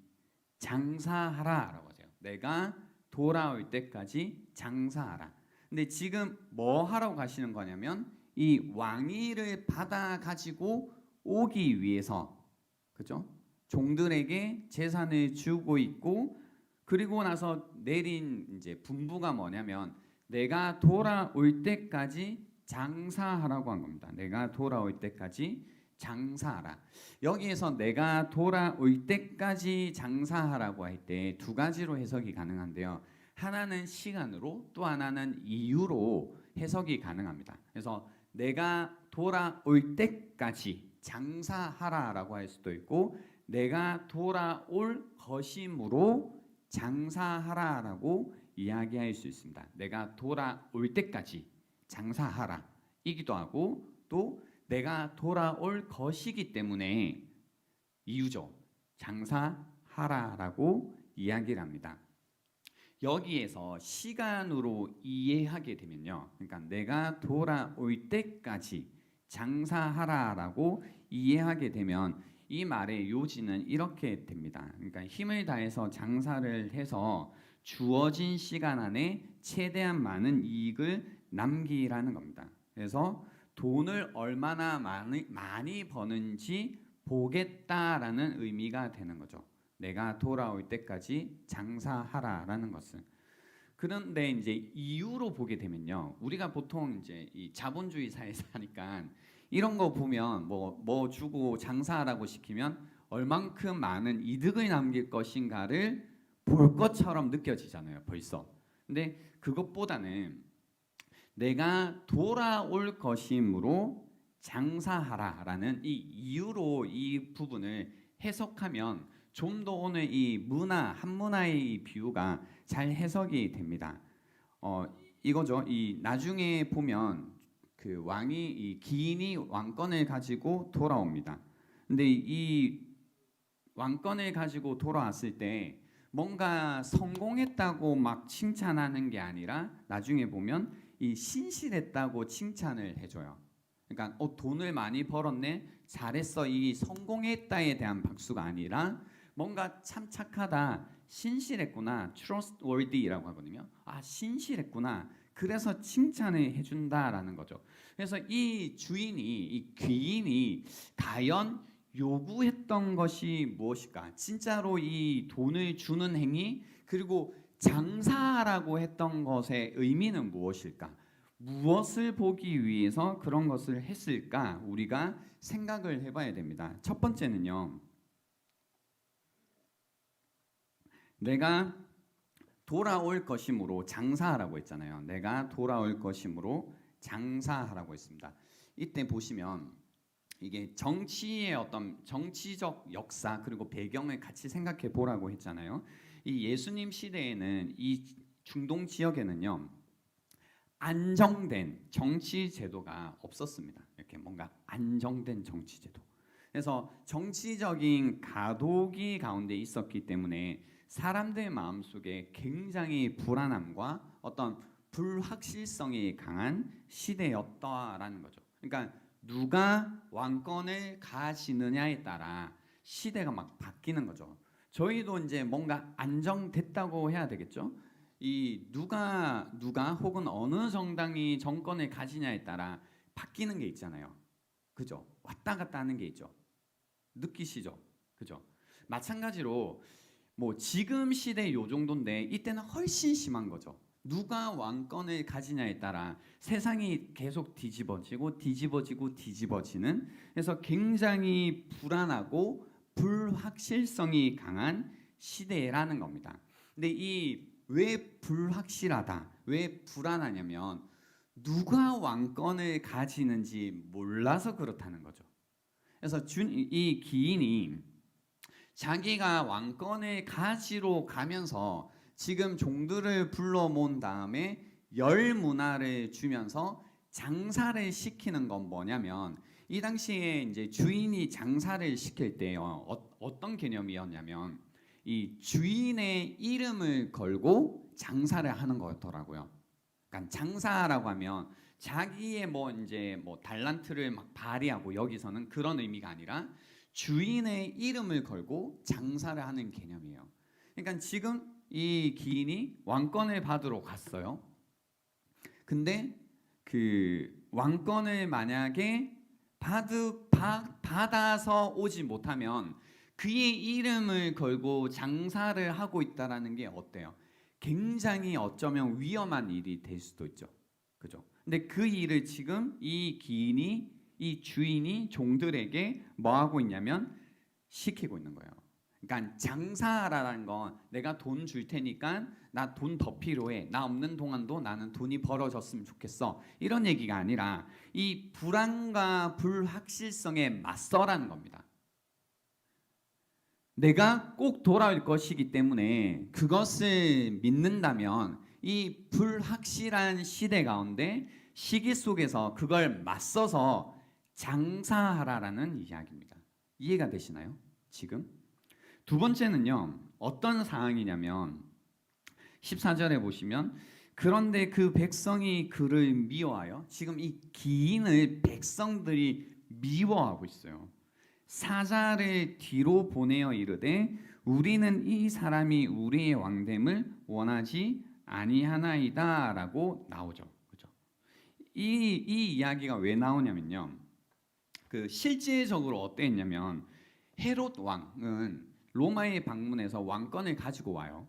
장사하라라고 하세요. 내가 돌아올 때까지 장사하라. 근데 지금 뭐 하러 가시는 거냐면 이 왕위를 받아 가지고 오기 위해서, 그죠? 종들에게 재산을 주고 있고, 그리고 나서 내린 이제 분부가 뭐냐면 내가 돌아올 때까지 장사하라고 한 겁니다. 내가 돌아올 때까지 장사하라. 여기에서 내가 돌아올 때까지 장사하라고 할 때 두 가지로 해석이 가능한데요. 하나는 시간으로, 또 하나는 이유로 해석이 가능합니다. 그래서 내가 돌아올 때까지 장사하라라고 할 수도 있고, 내가 돌아올 것이므로 장사하라라고 이야기할 수 있습니다. 내가 돌아올 때까지 장사하라 이기도 하고, 또 내가 돌아올 것이기 때문에 이유죠. 장사하라라고 이야기를 합니다. 여기에서 시간으로 이해하게 되면요, 그러니까 내가 돌아올 때까지 장사하라라고 이해하게 되면 이 말의 요지는 이렇게 됩니다. 그러니까 힘을 다해서 장사를 해서 주어진 시간 안에 최대한 많은 이익을 남기라는 겁니다. 그래서 돈을 얼마나 많이 버는지 보겠다라는 의미가 되는 거죠. 내가 돌아올 때까지 장사하라라는 것은. 그런데 이제 이유로 보게 되면요, 우리가 보통 이제 이 자본주의 사회에서 하니까 이런 거 보면 뭐 주고 장사하라고 시키면 얼만큼 많은 이득을 남길 것인가를 볼 것처럼 느껴지잖아요, 벌써. 근데 그것보다는 내가 돌아올 것이므로 장사하라라는 이 이유로 이 부분을 해석하면 좀 더 오늘 이 문화, 한문화의 비유가 잘 해석이 됩니다. 이거죠. 이 나중에 보면 그 왕이 이 기인이 왕권을 가지고 돌아옵니다. 근데 이 왕권을 가지고 돌아왔을 때 뭔가 성공했다고 막 칭찬하는 게 아니라 나중에 보면 이 신실했다고 칭찬을 해줘요. 그러니까 돈을 많이 벌었네, 잘했어, 이 성공했다에 대한 박수가 아니라 뭔가 참 착하다, 신실했구나, trustworthy라고 하거든요. 아, 신실했구나, 그래서 칭찬을 해준다라는 거죠. 그래서 이 주인이, 이 귀인이 과연 요구했던 것이 무엇일까? 진짜로 이 돈을 주는 행위, 그리고 장사라고 했던 것의 의미는 무엇일까? 무엇을 보기 위해서 그런 것을 했을까? 우리가 생각을 해봐야 됩니다. 첫 번째는요, 내가 돌아올 것이므로 장사하라고 했잖아요. 내가 돌아올 것이므로 장사하라고 했습니다. 이때 보시면 이게 정치의 어떤 정치적 역사 그리고 배경을 같이 생각해 보라고 했잖아요. 이 예수님 시대에는 이 중동 지역에는요, 안정된 정치 제도가 없었습니다. 이렇게 뭔가 안정된 정치 제도. 그래서 정치적인 가독이 가운데 있었기 때문에 사람들 마음속에 굉장히 불안함과 어떤 불확실성이 강한 시대였다라는 거죠. 그러니까 누가 왕권을 가지느냐에 따라 시대가 막 바뀌는 거죠. 저희도 이제 뭔가 안정됐다고 해야 되겠죠. 이 누가 혹은 어느 정당이 정권을 가지냐에 따라 바뀌는 게 있잖아요. 그죠? 왔다 갔다 하는 게 있죠. 느끼시죠? 그죠? 마찬가지로 뭐 지금 시대 요 정도인데 이때는 훨씬 심한 거죠. 누가 왕권을 가지냐에 따라 세상이 계속 뒤집어지는, 그래서 굉장히 불안하고 불확실성이 강한 시대라는 겁니다. 근데 이 왜 불확실하다, 왜 불안하냐면 누가 왕권을 가지는지 몰라서 그렇다는 거죠. 그래서 이 기인이 자기가 왕권을 가지러 가면서 지금 종들을 불러 모은 다음에 열 문화를 주면서 장사를 시키는 건 뭐냐면, 이 당시에 이제 주인이 장사를 시킬 때요, 어떤 개념이었냐면 이 주인의 이름을 걸고 장사를 하는 거였더라고요. 그러니까 장사라고 하면 자기의 뭐 이제 뭐 달란트를 막 발휘하고, 여기서는 그런 의미가 아니라 주인의 이름을 걸고 장사를 하는 개념이에요. 그러니까 지금 이 기인이 왕권을 받으러 갔어요. 근데 그 왕권을 만약에 받아서 오지 못하면 그의 이름을 걸고 장사를 하고 있다라는 게 어때요? 굉장히 어쩌면 위험한 일이 될 수도 있죠. 그죠? 근데 그 일을 지금 이 기인이, 이 주인이 종들에게 뭐 하고 있냐면 시키고 있는 거예요. 그러니까 장사라는 건 내가 돈 줄 테니까 나 돈 더 필요해, 나 없는 동안도 나는 돈이 벌어졌으면 좋겠어, 이런 얘기가 아니라 이 불안과 불확실성에 맞서라는 겁니다. 내가 꼭 돌아올 것이기 때문에 그것을 믿는다면 이 불확실한 시대 가운데 시기 속에서 그걸 맞서서 장사하라라는 이야기입니다. 이해가 되시나요? 지금? 두 번째는요, 어떤 상황이냐면 14절에 보시면, 그런데 그 백성이 그를 미워하여, 지금 이 기인을 백성들이 미워하고 있어요. 사자를 뒤로 보내어 이르되 우리는 이 사람이 우리의 왕됨을 원하지 아니하나이다라고 나오죠. 그죠? 이 이야기가 왜 나오냐면요, 그 실제적으로 어땠냐면 헤롯 왕은 로마에 방문해서 왕권을 가지고 와요.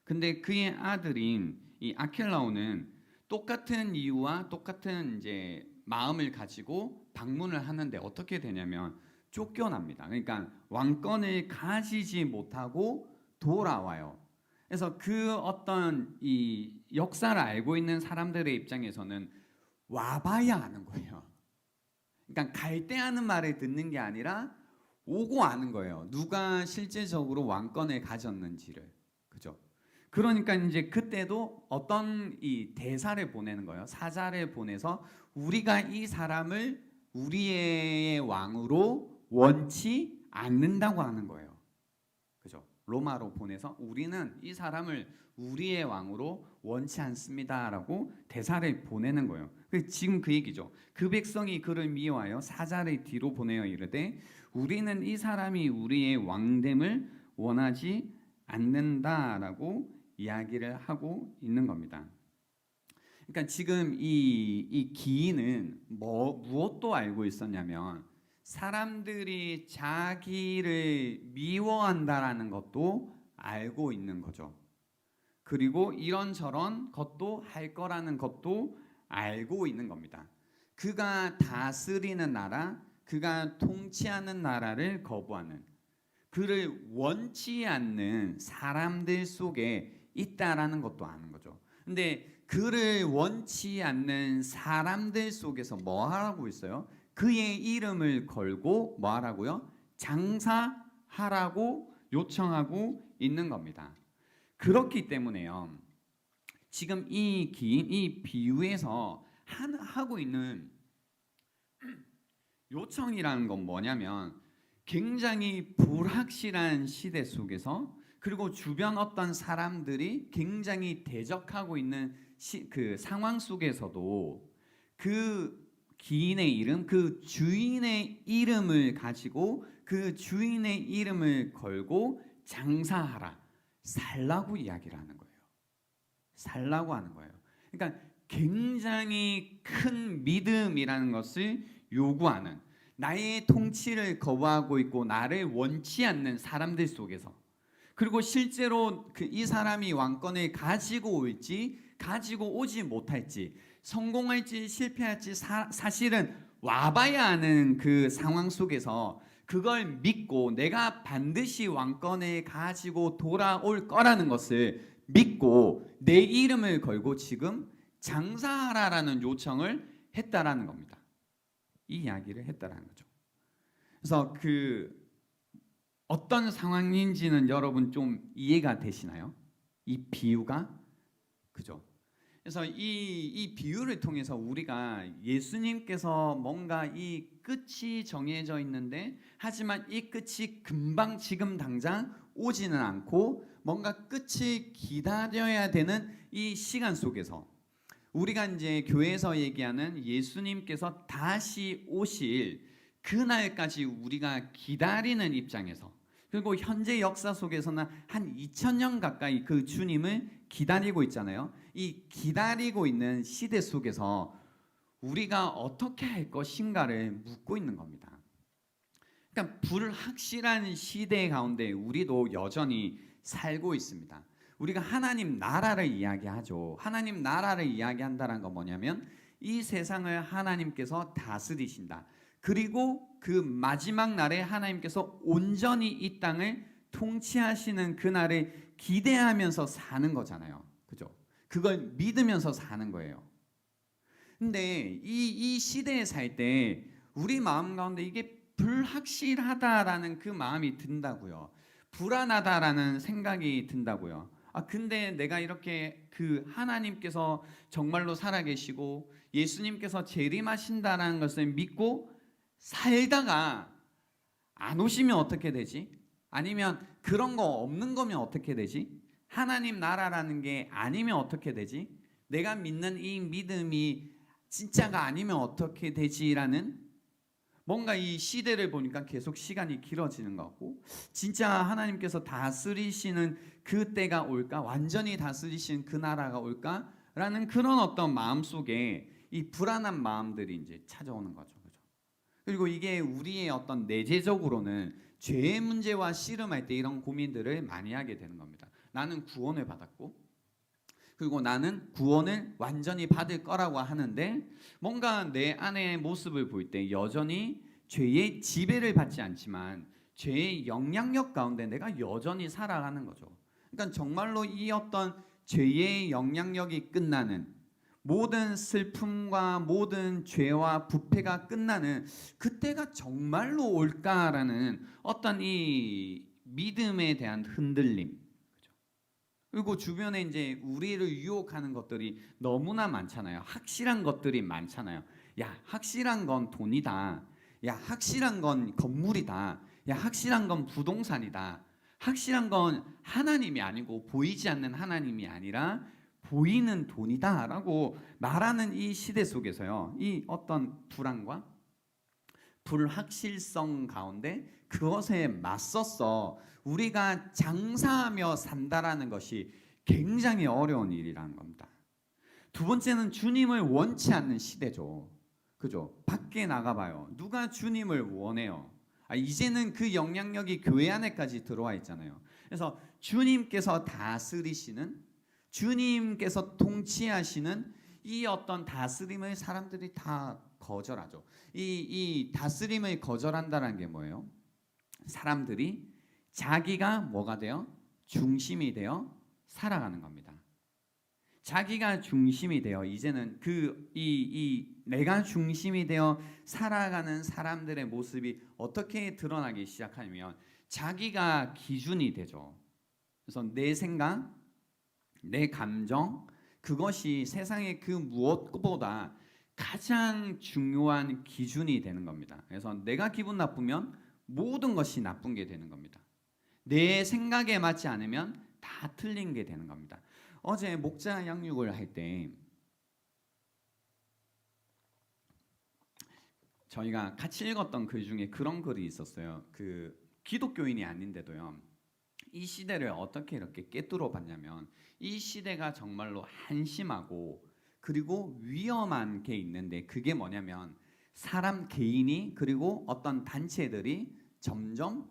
근데 그의 아들인 이 아켈라오는 똑같은 이유와 똑같은 이제 마음을 가지고 방문을 하는데 어떻게 되냐면 쫓겨납니다. 그러니까 왕권을 가지지 못하고 돌아와요. 그래서 그 어떤 이 역사를 알고 있는 사람들의 입장에서는 와봐야 하는 거예요. 그러니까 갈 때 하는 말을 듣는 게 아니라 오고 아는 거예요. 누가 실제적으로 왕권을 가졌는지를. 그죠? 그러니까 이제 그때도 어떤 이 대사를 보내는 거예요. 사자를 보내서 우리가 이 사람을 우리의 왕으로 원치 않는다고 하는 거예요. 그죠? 로마로 보내서 우리는 이 사람을 우리의 왕으로 원치 않습니다라고 대사를 보내는 거예요. 지금 그 얘기죠. 그 백성이 그를 미워하여 사자를 뒤로 보내어 이르되 우리는 이 사람이 우리의 왕됨을 원하지 않는다라고 이야기를 하고 있는 겁니다. 그러니까 지금 이 기인은 무엇도 알고 있었냐면 사람들이 자기를 미워한다라는 것도 알고 있는 거죠. 그리고 이런저런 것도 할 거라는 것도 알고 있는 겁니다. 그가 다스리는 나라, 그가 통치하는 나라를 거부하는, 그를 원치 않는 사람들 속에 있다라는 것도 아는 거죠. 근데 그를 원치 않는 사람들 속에서 뭐 하라고 있어요? 그의 이름을 걸고 뭐 하라고요? 장사하라고 요청하고 있는 겁니다. 그렇기 때문에요. 지금 이 기인, 이 비유에서 하고 있는 요청이라는 건 뭐냐면 굉장히 불확실한 시대 속에서 그리고 주변 어떤 사람들이 굉장히 대적하고 있는 그 상황 속에서도 그 기인의 이름, 그 주인의 이름을 가지고 그 주인의 이름을 걸고 장사하라, 살라고 이야기를 하는 거예요. 살라고 하는 거예요. 그러니까 굉장히 큰 믿음이라는 것을 요구하는, 나의 통치를 거부하고 있고 나를 원치 않는 사람들 속에서, 그리고 실제로 이 사람이 왕권을 가지고 올지 가지고 오지 못할지, 성공할지 실패할지 사실은 와봐야 하는 그 상황 속에서 그걸 믿고 내가 반드시 왕권을 가지고 돌아올 거라는 것을 믿고 내 이름을 걸고 지금 장사하라라는 요청을 했다라는 겁니다. 이 이야기를 했다라는 거죠. 그래서 어떤 상황인지는 여러분 좀 이해가 되시나요? 이 비유가? 그죠? 그래서 이 비유를 통해서 우리가 예수님께서 뭔가 이 끝이 정해져 있는데 하지만 이 끝이 금방 지금 당장 오지는 않고 뭔가 끝을 기다려야 되는 이 시간 속에서 우리가 이제 교회에서 얘기하는 예수님께서 다시 오실 그날까지 우리가 기다리는 입장에서, 그리고 현재 역사 속에서는 한 2000년 가까이 그 주님을 기다리고 있잖아요. 이 기다리고 있는 시대 속에서 우리가 어떻게 할 것인가를 묻고 있는 겁니다. 그러니까 불확실한 시대 가운데 우리도 여전히 살고 있습니다. 우리가 하나님 나라를 이야기하죠. 하나님 나라를 이야기한다는 건 뭐냐면 이 세상을 하나님께서 다스리신다. 그리고 그 마지막 날에 하나님께서 온전히 이 땅을 통치하시는 그날을 기대하면서 사는 거잖아요. 그죠? 그걸 믿으면서 사는 거예요. 근데 이 시대에 살 때 우리 마음 가운데 이게 불확실하다라는 그 마음이 든다고요. 불안하다라는 생각이 든다고요. 근데 내가 이렇게 하나님께서 정말로 살아계시고 예수님께서 재림하신다라는 것을 믿고 살다가 안 오시면 어떻게 되지? 아니면 그런 거 없는 거면 어떻게 되지? 하나님 나라라는 게 아니면 어떻게 되지? 내가 믿는 이 믿음이 진짜가 아니면 어떻게 되지라는, 뭔가 이 시대를 보니까 계속 시간이 길어지는 것 같고, 진짜 하나님께서 다스리시는 그 때가 올까? 완전히 다스리시는 그 나라가 올까? 라는 그런 어떤 마음 속에 이 불안한 마음들이 이제 찾아오는 거죠. 그죠? 그리고 이게 우리의 어떤 내재적으로는 죄의 문제와 씨름할 때 이런 고민들을 많이 하게 되는 겁니다. 나는 구원을 받았고, 그리고 나는 구원을 완전히 받을 거라고 하는데 뭔가 내 안의 모습을 볼 때 여전히 죄의 지배를 받지 않지만 죄의 영향력 가운데 내가 여전히 살아가는 거죠. 그러니까 정말로 이 어떤 죄의 영향력이 끝나는, 모든 슬픔과 모든 죄와 부패가 끝나는 그때가 정말로 올까라는 어떤 이 믿음에 대한 흔들림. 그죠? 그리고 주변에 이제 우리를 유혹하는 것들이 너무나 많잖아요. 확실한 것들이 많잖아요. 야, 확실한 건 돈이다. 야, 확실한 건 건물이다. 야, 확실한 건 부동산이다. 확실한 건 하나님이 아니고 보이지 않는 하나님이 아니라 보이는 돈이다 라고 말하는 이 시대 속에서요, 이 어떤 불안과 불확실성 가운데 그것에 맞서서 우리가 장사하며 산다라는 것이 굉장히 어려운 일이라는 겁니다. 두 번째는 주님을 원치 않는 시대죠. 그죠? 밖에 나가봐요. 누가 주님을 원해요? 이제는 그 영향력이 교회 안에까지 들어와 있잖아요. 그래서 주님께서 다스리시는, 주님께서 통치하시는 이 어떤 다스림을 사람들이 다 거절하죠. 이 다스림을 거절한다는 게 뭐예요? 사람들이 자기가 뭐가 되어? 중심이 되어 살아가는 겁니다. 자기가 중심이 되어 이제는 내가 중심이 되어 살아가는 사람들의 모습이 어떻게 드러나기 시작하냐면 자기가 기준이 되죠. 그래서 내 생각, 내 감정, 그것이 세상의 그 무엇보다 가장 중요한 기준이 되는 겁니다. 그래서 내가 기분 나쁘면 모든 것이 나쁜 게 되는 겁니다. 내 생각에 맞지 않으면 다 틀린 게 되는 겁니다. 어제 목자 양육을 할 때 저희가 같이 읽었던 글 중에 그런 글이 있었어요. 그 기독교인이 아닌데도요, 이 시대를 어떻게 이렇게 꿰뚫어 봤냐면 이 시대가 정말로 한심하고 그리고 위험한 게 있는데 그게 뭐냐면 사람 개인이 그리고 어떤 단체들이 점점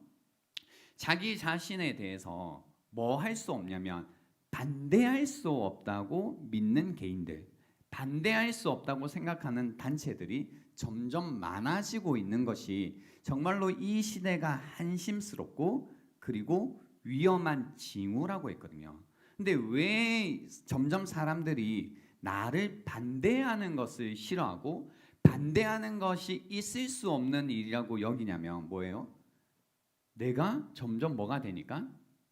자기 자신에 대해서 뭐 할 수 없냐면 반대할 수 없다고 믿는 개인들, 반대할 수 없다고 생각하는 단체들이 점점 많아지고 있는 것이 정말로 이 시대가 한심스럽고 그리고 위험한 징후라고 했거든요. 근데 왜 점점 사람들이 나를 반대하는 것을 싫어하고 반대하는 것이 있을 수 없는 일이라고 여기냐면 뭐예요? 내가 점점 뭐가 되니까?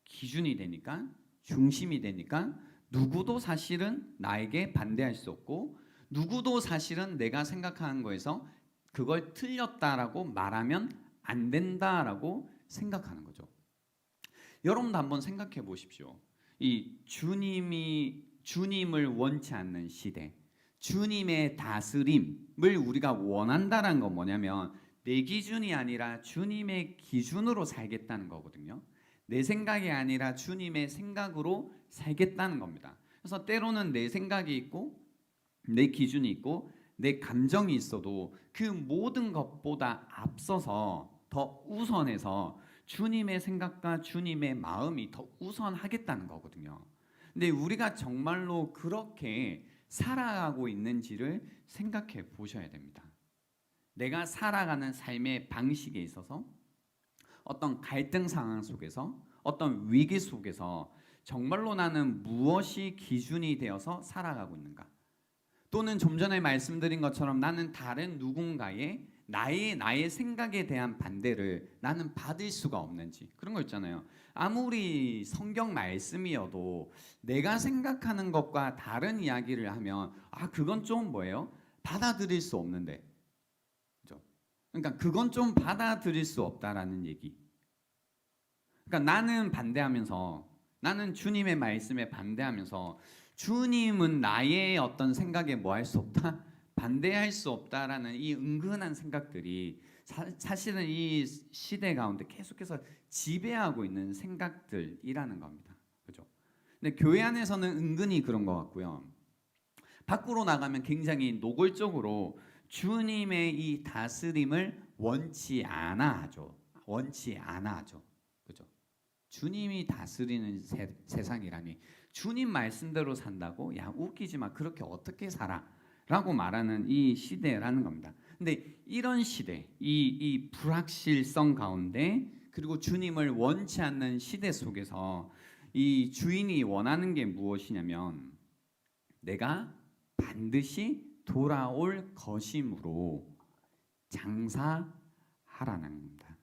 기준이 되니까? 중심이 되니까 누구도 사실은 나에게 반대할 수 없고 누구도 사실은 내가 생각하는 거에서 그걸 틀렸다라고 말하면 안 된다라고 생각하는 거죠. 여러분도 한번 생각해 보십시오. 이 주님을 원치 않는 시대, 주님의 다스림을 우리가 원한다는 건 뭐냐면 내 기준이 아니라 주님의 기준으로 살겠다는 거거든요. 내 생각이 아니라 주님의 생각으로 살겠다는 겁니다. 그래서 때로는 내 생각이 있고 내 기준이 있고 내 감정이 있어도 그 모든 것보다 앞서서 더 우선해서 주님의 생각과 주님의 마음이 더 우선하겠다는 거거든요. 근데 우리가 정말로 그렇게 살아가고 있는지를 생각해 보셔야 됩니다. 내가 살아가는 삶의 방식에 있어서 어떤 갈등 상황 속에서 어떤 위기 속에서 정말로 나는 무엇이 기준이 되어서 살아가고 있는가? 또는 좀 전에 말씀드린 것처럼 나는 다른 누군가의 나의 생각에 대한 반대를 나는 받을 수가 없는지, 그런 거 있잖아요. 아무리 성경 말씀이어도 내가 생각하는 것과 다른 이야기를 하면 그건 좀 뭐예요? 받아들일 수 없는데, 그죠? 그러니까 그건 좀 받아들일 수 없다라는 얘기. 그러니까 나는 반대하면서, 나는 주님의 말씀에 반대하면서 주님은 나의 어떤 생각에 뭐 할 수 없다? 반대할 수 없다라는 이 은근한 생각들이 사실은 이 시대 가운데 계속해서 지배하고 있는 생각들이라는 겁니다. 그죠? 근데 교회 안에서는 은근히 그런 것 같고요. 밖으로 나가면 굉장히 노골적으로 주님의 이 다스림을 원치 않아 하죠. 원치 않아 하죠. 그죠? 주님이 다스리는 세상이라니 주님 말씀대로 산다고? 야, 웃기지 마. 그렇게 어떻게 살아? 라고 말하는 이 시대라는 겁니다. 근데 이런 시대, 이 불확실성 가운데 그리고 주님을 원치 않는 시대 속에서 이 주인이 원하는 게 무엇이냐면 내가 반드시 돌아올 것이므로 장사하라는 겁니다.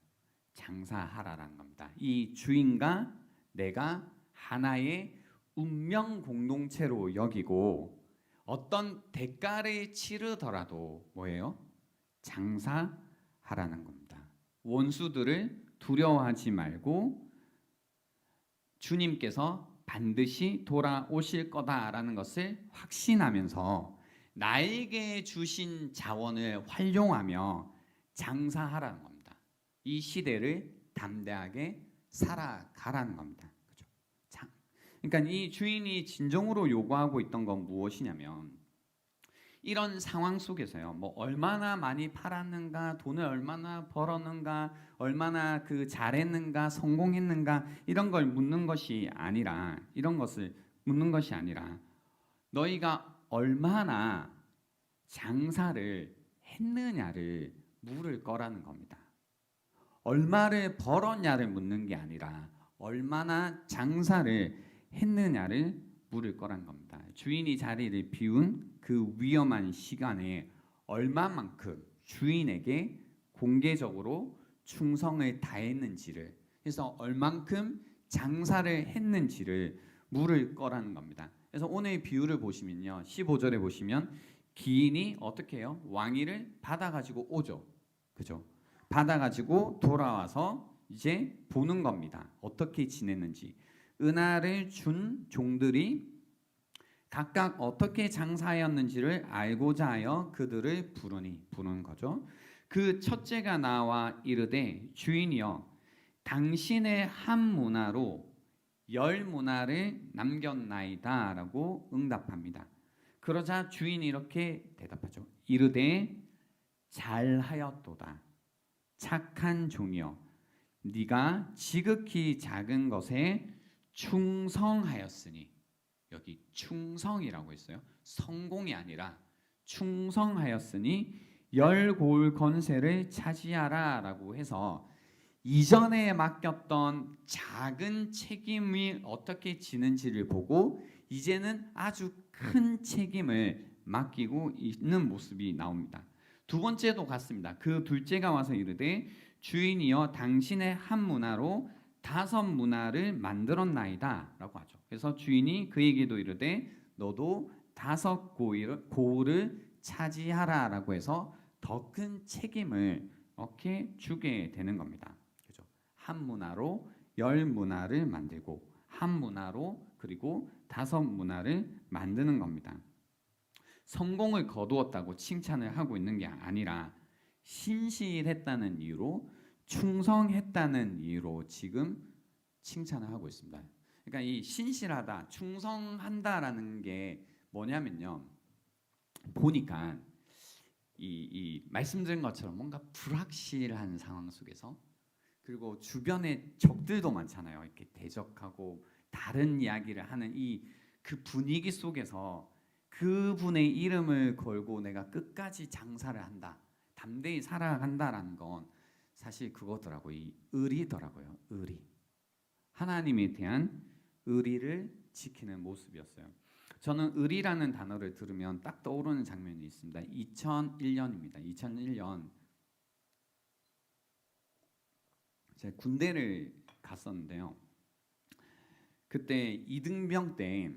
장사하라는 겁니다. 이 주인과 내가 하나의 운명 공동체로 여기고 어떤 대가를 치르더라도 뭐예요? 장사하라는 겁니다. 원수들을 두려워하지 말고 주님께서 반드시 돌아오실 거다라는 것을 확신하면서 나에게 주신 자원을 활용하며 장사하라는 겁니다. 이 시대를 담대하게 살아가라는 겁니다. 그죠? 그러니까 이 주인이 진정으로 요구하고 있던 건 무엇이냐면 이런 상황 속에서요. 뭐 얼마나 많이 팔았는가, 돈을 얼마나 벌었는가, 얼마나 잘했는가, 성공했는가 이런 걸 묻는 것이 아니라 이런 것을 묻는 것이 아니라 너희가 얼마나 장사를 했느냐를 물을 거라는 겁니다. 얼마를 벌었냐를 묻는 게 아니라 얼마나 장사를 했느냐를 물을 거란 겁니다. 주인이 자리를 비운 그 위험한 시간에 얼마만큼 주인에게 공개적으로 충성을 다했는지를, 그래서 얼만큼 장사를 했는지를 물을 거라는 겁니다. 그래서 오늘 비유를 보시면요, 15절에 보시면 기인이 어떻게 해요? 왕위를 받아가지고 오죠. 그죠? 받아가지고 돌아와서 이제 보는 겁니다. 어떻게 지냈는지. 은하를 준 종들이 각각 어떻게 장사하였는지를 알고자 하여 그들을 부르는 거죠. 그 첫째가 나와 이르되 주인이여 당신의 한 문화로 10문화를 남겼나이다 라고 응답합니다. 그러자 주인이 이렇게 대답하죠. 이르되 잘하였도다. 착한 종이여 네가 지극히 작은 것에 충성하였으니, 여기 충성이라고 했어요. 성공이 아니라 충성하였으니 10고을 건세를 차지하라 라고 해서 이전에 맡겼던 작은 책임이 어떻게 지는지를 보고 이제는 아주 큰 책임을 맡기고 있는 모습이 나옵니다. 두 번째도 같습니다. 그 둘째가 와서 이르되 주인이여 당신의 한 문화로 5문화를 만들었나이다 라고 하죠. 그래서 주인이 그에게도 이르되 너도 5고을을 차지하라 라고 해서 더 큰 책임을 이렇게 주게 되는 겁니다. 그죠? 한 문화로 10문화를 만들고 한 문화로 그리고 5문화를 만드는 겁니다. 성공을 거두었다고 칭찬을 하고 있는 게 아니라 신실했다는 이유로, 충성했다는 이유로 지금 칭찬을 하고 있습니다. 그러니까 이 신실하다, 충성한다라는 게 뭐냐면요, 보니까 이 말씀드린 것처럼 뭔가 불확실한 상황 속에서, 그리고 주변에 적들도 많잖아요. 이렇게 대적하고 다른 이야기를 하는 그 분위기 속에서 그분의 이름을 걸고 내가 끝까지 장사를 한다, 담대히 살아간다라는 건 사실 그거더라고요. 이 의리더라고요. 의리. 하나님에 대한 의리를 지키는 모습이었어요. 저는 의리라는 단어를 들으면 딱 떠오르는 장면이 있습니다. 2001년입니다. 2001년 제가 군대를 갔었는데요. 그때 이등병 때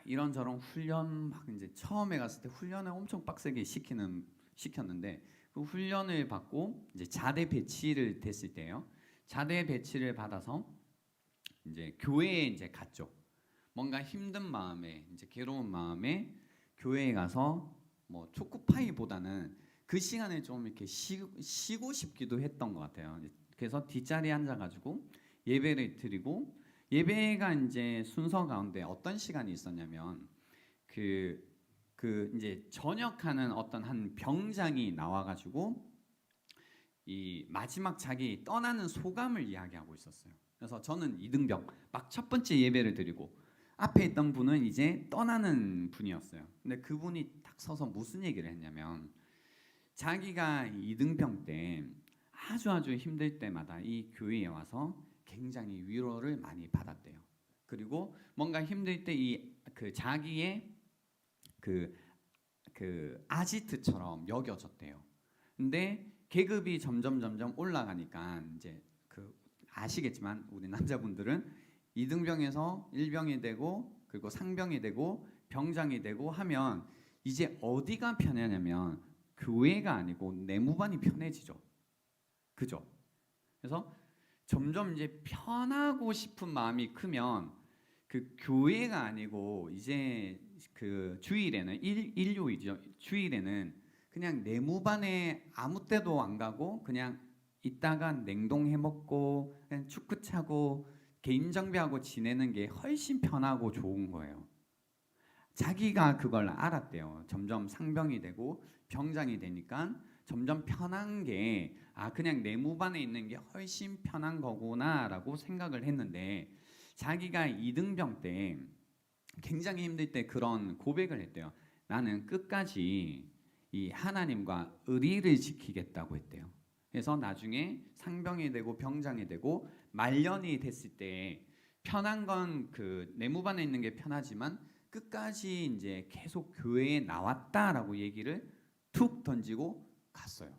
이런저런 훈련 이제 처음에 갔을 때 훈련을 엄청 빡세게 시켰는데 그 훈련을 받고 이제 자대 배치를 됐을 때요. 자대 배치를 받아서 이제 교회에 이제 갔죠. 뭔가 힘든 마음에, 이제 괴로운 마음에 교회에 가서 뭐 초코파이보다는 그 시간에 좀 이렇게 쉬고 싶기도 했던 것 같아요. 그래서 뒷자리에 앉아가지고 예배를 드리고, 예배가 이제 순서 가운데 어떤 시간이 있었냐면 그 이제 전역하는 어떤 한 병장이 나와가지고 이 마지막 자기 떠나는 소감을 이야기하고 있었어요. 그래서 저는 이등병 막 첫 번째 예배를 드리고 앞에 있던 분은 이제 떠나는 분이었어요. 근데 그분이 딱 서서 무슨 얘기를 했냐면 자기가 이등병 때 아주 힘들 때마다 이 교회에 와서 굉장히 위로를 많이 받았대요. 그리고 뭔가 힘들 때 그 자기의 그 아지트처럼 여겨졌대요. 근데 계급이 점점 올라가니까 이제 아시겠지만 우리 남자분들은 2등병에서 1병이 되고 그리고 상병이 되고 병장이 되고 하면 이제 어디가 편하냐면 교회가 아니고 내무반이 편해지죠. 그죠? 그래서 점점 이제 편하고 싶은 마음이 크면 그 교회가 아니고 이제 그 주일에는 일요일이죠. 주일에는 그냥 내무반에 아무 때도 안 가고 그냥 이따가 냉동해 먹고 그냥 축구 차고 개인 정비하고 지내는 게 훨씬 편하고 좋은 거예요. 자기가 그걸 알았대요. 점점 상병이 되고 병장이 되니까 점점 편한 게 그냥 내무반에 있는 게 훨씬 편한 거구나라고 생각을 했는데 자기가 2등병 때 굉장히 힘들 때 그런 고백을 했대요. 나는 끝까지 이 하나님과 의리를 지키겠다고 했대요. 그래서 나중에 상병이 되고 병장이 되고 말년이 됐을 때 편한 건 그 내무반에 있는 게 편하지만 끝까지 이제 계속 교회에 나왔다라고 얘기를 툭 던지고 갔어요.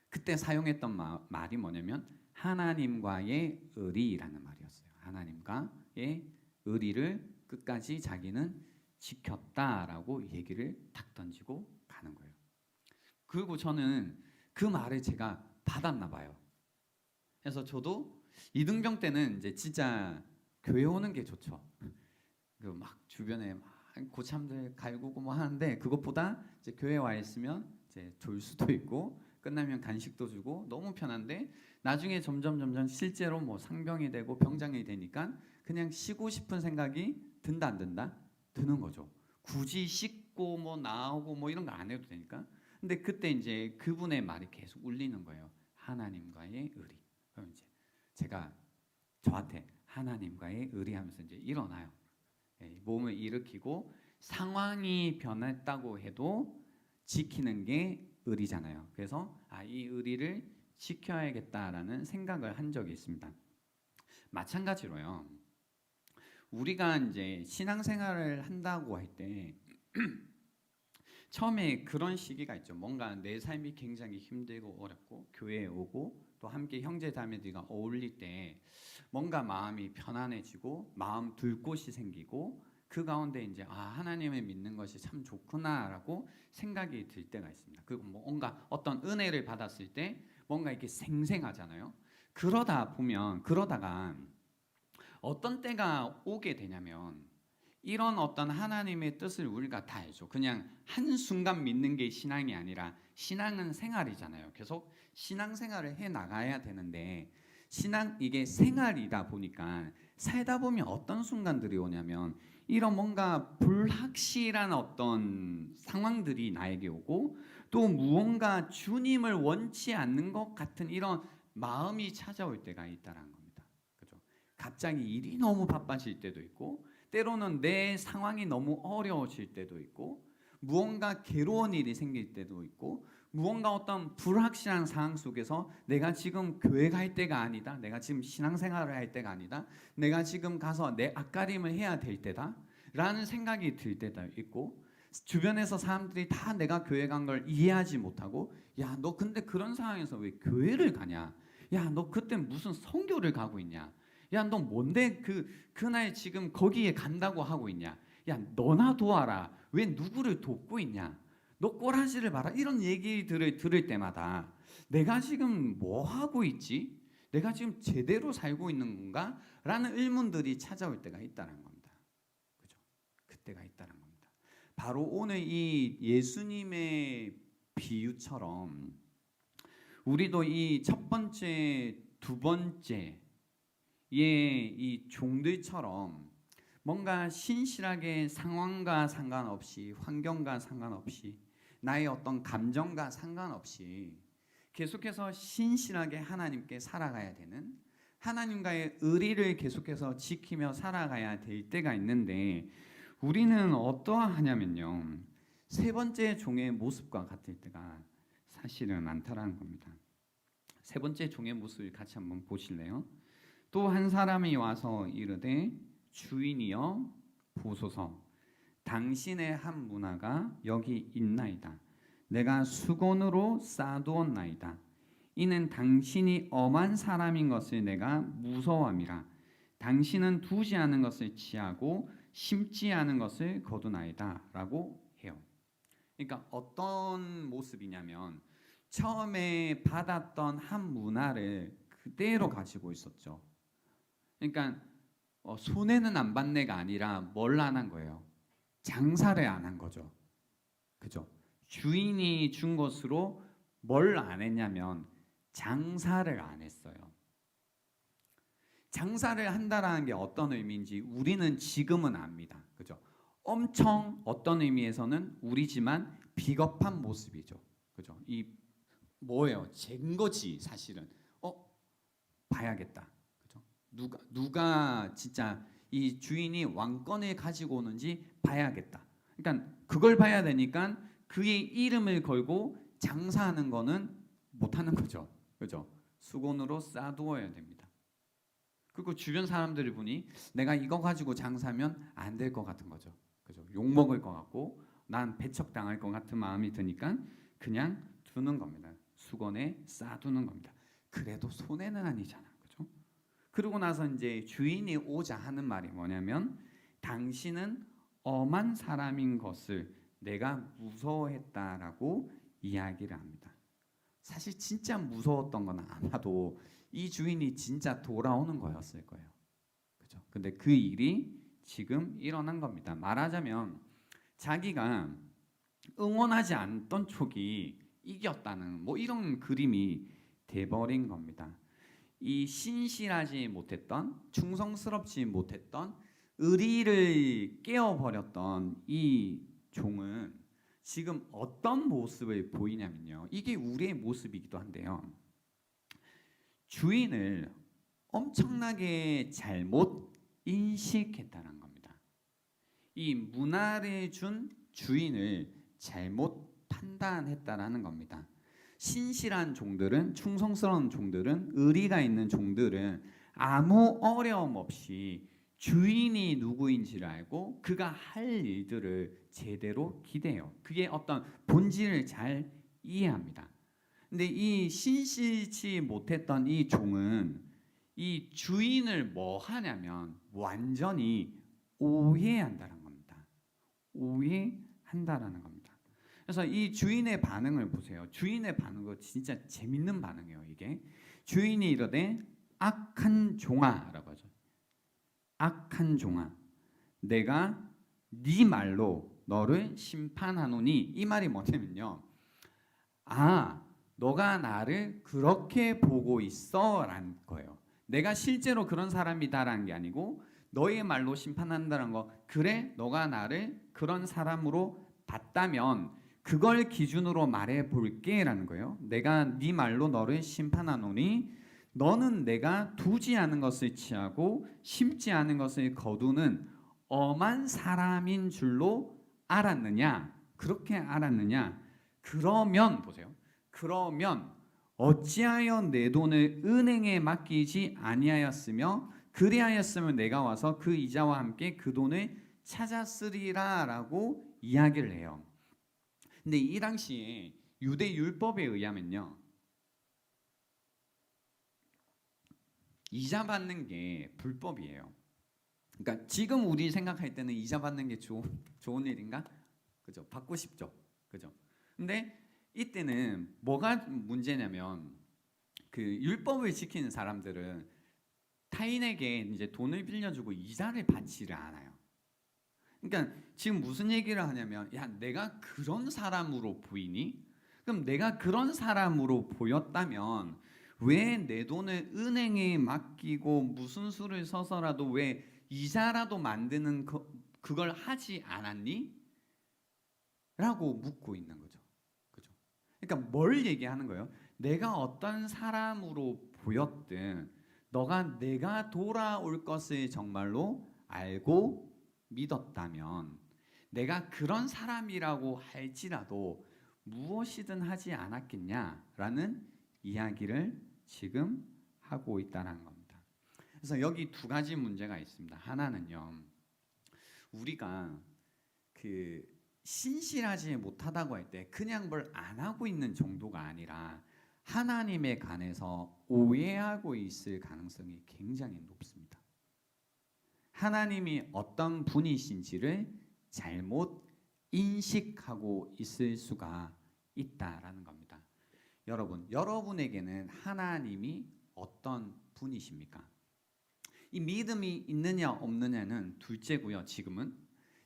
그때 사용했던 말이 뭐냐면 하나님과의 의리라는 말이었어요. 하나님과의 의리를 끝까지 자기는 지켰다라고 얘기를 탁 던지고 가는 거예요. 그리고 저는 그 말을 제가 받았나 봐요. 그래서 저도 2등병 때는 이제 진짜 교회 오는 게 좋죠. 그 막 주변에 막 고참들 갈구고 뭐 하는데 그것보다 이제 교회 와 있으면 이제 졸 수도 있고 끝나면 간식도 주고 너무 편한데 나중에 점점 실제로 뭐 상병이 되고 병장이 되니까 그냥 쉬고 싶은 생각이 든다 안 든다? 드는 거죠. 굳이 씻고 뭐 나오고 뭐 이런 거 안 해도 되니까. 근데 그때 이제 그분의 말이 계속 울리는 거예요. 하나님과의 의리. 그럼 이제 제가 저한테 하나님과의 의리 하면서 이제 일어나요. 몸을 일으키고 상황이 변했다고 해도 지키는 게 의리잖아요. 그래서 이 의리를 지켜야겠다라는 생각을 한 적이 있습니다. 마찬가지로요. 우리가 이제 신앙생활을 한다고 할 때 처음에 그런 시기가 있죠. 뭔가 내 삶이 굉장히 힘들고 어렵고 교회에 오고 또 함께 형제자매들과 어울릴 때 뭔가 마음이 편안해지고 마음 둘 곳이 생기고 그 가운데 이제 하나님을 믿는 것이 참 좋구나라고 생각이 들 때가 있습니다. 그리고 뭔가 어떤 은혜를 받았을 때 뭔가 이렇게 생생하잖아요. 그러다가 어떤 때가 오게 되냐면 이런 어떤 하나님의 뜻을 우리가 다 알죠. 그냥 한순간 믿는 게 신앙이 아니라 신앙은 생활이잖아요. 계속 신앙생활을 해 나가야 되는데 이게 생활이다 보니까 살다 보면 어떤 순간들이 오냐면 이런 뭔가 불확실한 어떤 상황들이 나에게 오고 또 무언가 주님을 원치 않는 것 같은 이런 마음이 찾아올 때가 있다는 겁니다. 그죠? 갑자기 일이 너무 바빠질 때도 있고 때로는 내 상황이 너무 어려워질 때도 있고 무언가 괴로운 일이 생길 때도 있고 무언가 어떤 불확실한 상황 속에서 내가 지금 교회 갈 때가 아니다. 내가 지금 신앙생활을 할 때가 아니다. 내가 지금 가서 내 앞가림을 해야 될 때다. 라는 생각이 들 때도 있고 주변에서 사람들이 다 내가 교회 간 걸 이해하지 못하고 야, 너 근데 그런 상황에서 왜 교회를 가냐? 야, 너 그때 무슨 선교를 가고 있냐? 야, 너 뭔데 그날 지금 거기에 간다고 하고 있냐? 야, 너나 도와라. 왜 누구를 돕고 있냐? 너 꼬라지를 봐라. 이런 얘기들을 들을 때마다 내가 지금 뭐 하고 있지? 내가 지금 제대로 살고 있는 건가? 라는 의문들이 찾아올 때가 있다는 겁니다. 그죠? 그때가 있다는 겁니다. 바로 오늘 이 예수님의 비유처럼 우리도 이 첫 번째, 두 번째 이 종들처럼 뭔가 신실하게 상황과 상관없이 환경과 상관없이 나의 어떤 감정과 상관없이 계속해서 신실하게 하나님께 살아가야 되는 하나님과의 의리를 계속해서 지키며 살아가야 될 때가 있는데 우리는 어떠하냐면요. 세 번째 종의 모습과 같을 때가 사실은 많다라는 겁니다. 세 번째 종의 모습을 같이 한번 보실래요? 또 한 사람이 와서 이르되 주인이여 보소서 당신의 한 문화가 여기 있나이다. 내가 수건으로 싸두었나이다. 이는 당신이 엄한 사람인 것을 내가 무서워함이라. 당신은 두지 않은 것을 취하고 심지 않은 것을 거두나이다 라고 해요. 그러니까 어떤 모습이냐면 처음에 받았던 한 문화를 그대로 가지고 있었죠. 그러니까 손해는 안 받네가 아니라 뭘 안 한 거예요? 장사를 안 한 거죠. 그죠? 주인이 준 것으로 뭘 안 했냐면 장사를 안 했어요. 장사를 한다라는 게 어떤 의미인지 우리는 지금은 압니다. 그죠? 엄청 어떤 의미에서는 우리지만 비겁한 모습이죠. 그죠? 이 뭐예요? 잰 거지 사실은. 봐야겠다. 그죠? 누가 진짜 이 주인이 왕권을 가지고 오는지 봐야겠다. 그러니까 그걸 봐야 되니까 그의 이름을 걸고 장사하는 거는 못 하는 거죠. 그죠? 수건으로 싸두어야 됩니다. 그리고 주변 사람들을 보니 내가 이거 가지고 장사하면 안 될 것 같은 거죠. 그죠? 욕 먹을 것 같고 난 배척당할 것 같은 마음이 드니까 그냥 두는 겁니다. 수건에 싸두는 겁니다. 그래도 손해는 아니잖아. 그죠? 그러고 나서 이제 주인이 오자 하는 말이 뭐냐면 당신은 엄한 사람인 것을 내가 무서워했다라고 이야기를 합니다. 사실 진짜 무서웠던 건 아마도 이 주인이 진짜 돌아오는 거였을 거예요. 그죠? 근데 그 일이 지금 일어난 겁니다. 말하자면 자기가 응원하지 않던 쪽이 이겼다는 뭐 이런 그림이 돼버린 겁니다. 이 신실하지 못했던, 충성스럽지 못했던, 의리를 깨어버렸던 이 종은 지금 어떤 모습을 보이냐면요. 이게 우리의 모습이기도 한데요. 주인을 엄청나게 잘못 인식했다는 겁니다. 이 문화를 준 주인을 잘못 판단했다라는 겁니다. 신실한 종들은, 충성스러운 종들은, 의리가 있는 종들은 아무 어려움 없이 주인이 누구인지를 알고 그가 할 일들을 제대로 기대해요. 그게 어떤 본질을 잘 이해합니다. 근데 이 신실치 못했던 이 종은 이 주인을 뭐 하냐면 완전히 오해한다는 겁니다. 오해한다라는 겁니다. 그래서 이 주인의 반응을 보세요. 주인의 반응은 진짜 재밌는 반응이에요. 이게 주인이 이러되 악한 종아라고 하죠. 악한 종아, 내가 네 말로 너를 심판하노니. 이 말이 뭐냐면요, 너가 나를 그렇게 보고 있어 라는 거예요. 내가 실제로 그런 사람이다라는 게 아니고 너의 말로 심판한다는 거. 그래, 너가 나를 그런 사람으로 봤다면 그걸 기준으로 말해 볼게 라는 거예요. 내가 네 말로 너를 심판하노니 너는 내가 두지 않은 것을 취하고 심지 않은 것을 거두는 엄한 사람인 줄로 알았느냐? 그렇게 알았느냐? 그러면 보세요. 그러면 어찌하여 내 돈을 은행에 맡기지 아니하였으며 그리하였으면 내가 와서 그 이자와 함께 그 돈을 찾았으리라 라고 이야기를 해요. 근데 이 당시에 유대 율법에 의하면요, 이자 받는 게 불법이에요. 그러니까 지금 우리 생각할 때는 이자 받는 게 좋은 일인가? 그죠? 받고 싶죠. 그죠? 근데 이때는 뭐가 문제냐면 그 율법을 지키는 사람들은 타인에게 이제 돈을 빌려주고 이자를 받지를 않아요. 그러니까 지금 무슨 얘기를 하냐면, 야, 내가 그런 사람으로 보이니? 그럼 내가 그런 사람으로 보였다면 왜 내 돈을 은행에 맡기고 무슨 수를 서서라도 왜 이자라도 만드는 그걸 하지 않았니? 라고 묻고 있는 거죠. 그죠? 그러니까 뭘 얘기하는 거예요? 내가 어떤 사람으로 보였든 너가 내가 돌아올 것을 정말로 알고 믿었다면 내가 그런 사람이라고 할지라도 무엇이든 하지 않았겠냐라는 이야기를 지금 하고 있다는 겁니다. 그래서 여기 두 가지 문제가 있습니다. 하나는요, 우리가 신실하지 못하다고 할 때 그냥 뭘 안 하고 있는 정도가 아니라 하나님에 관해서 오해하고 있을 가능성이 굉장히 높습니다. 하나님이 어떤 분이신지를 잘못 인식하고 있을 수가 있다라는 겁니다. 여러분에게는 하나님이 어떤 분이십니까? 이 믿음이 있느냐 없느냐는 둘째고요. 지금은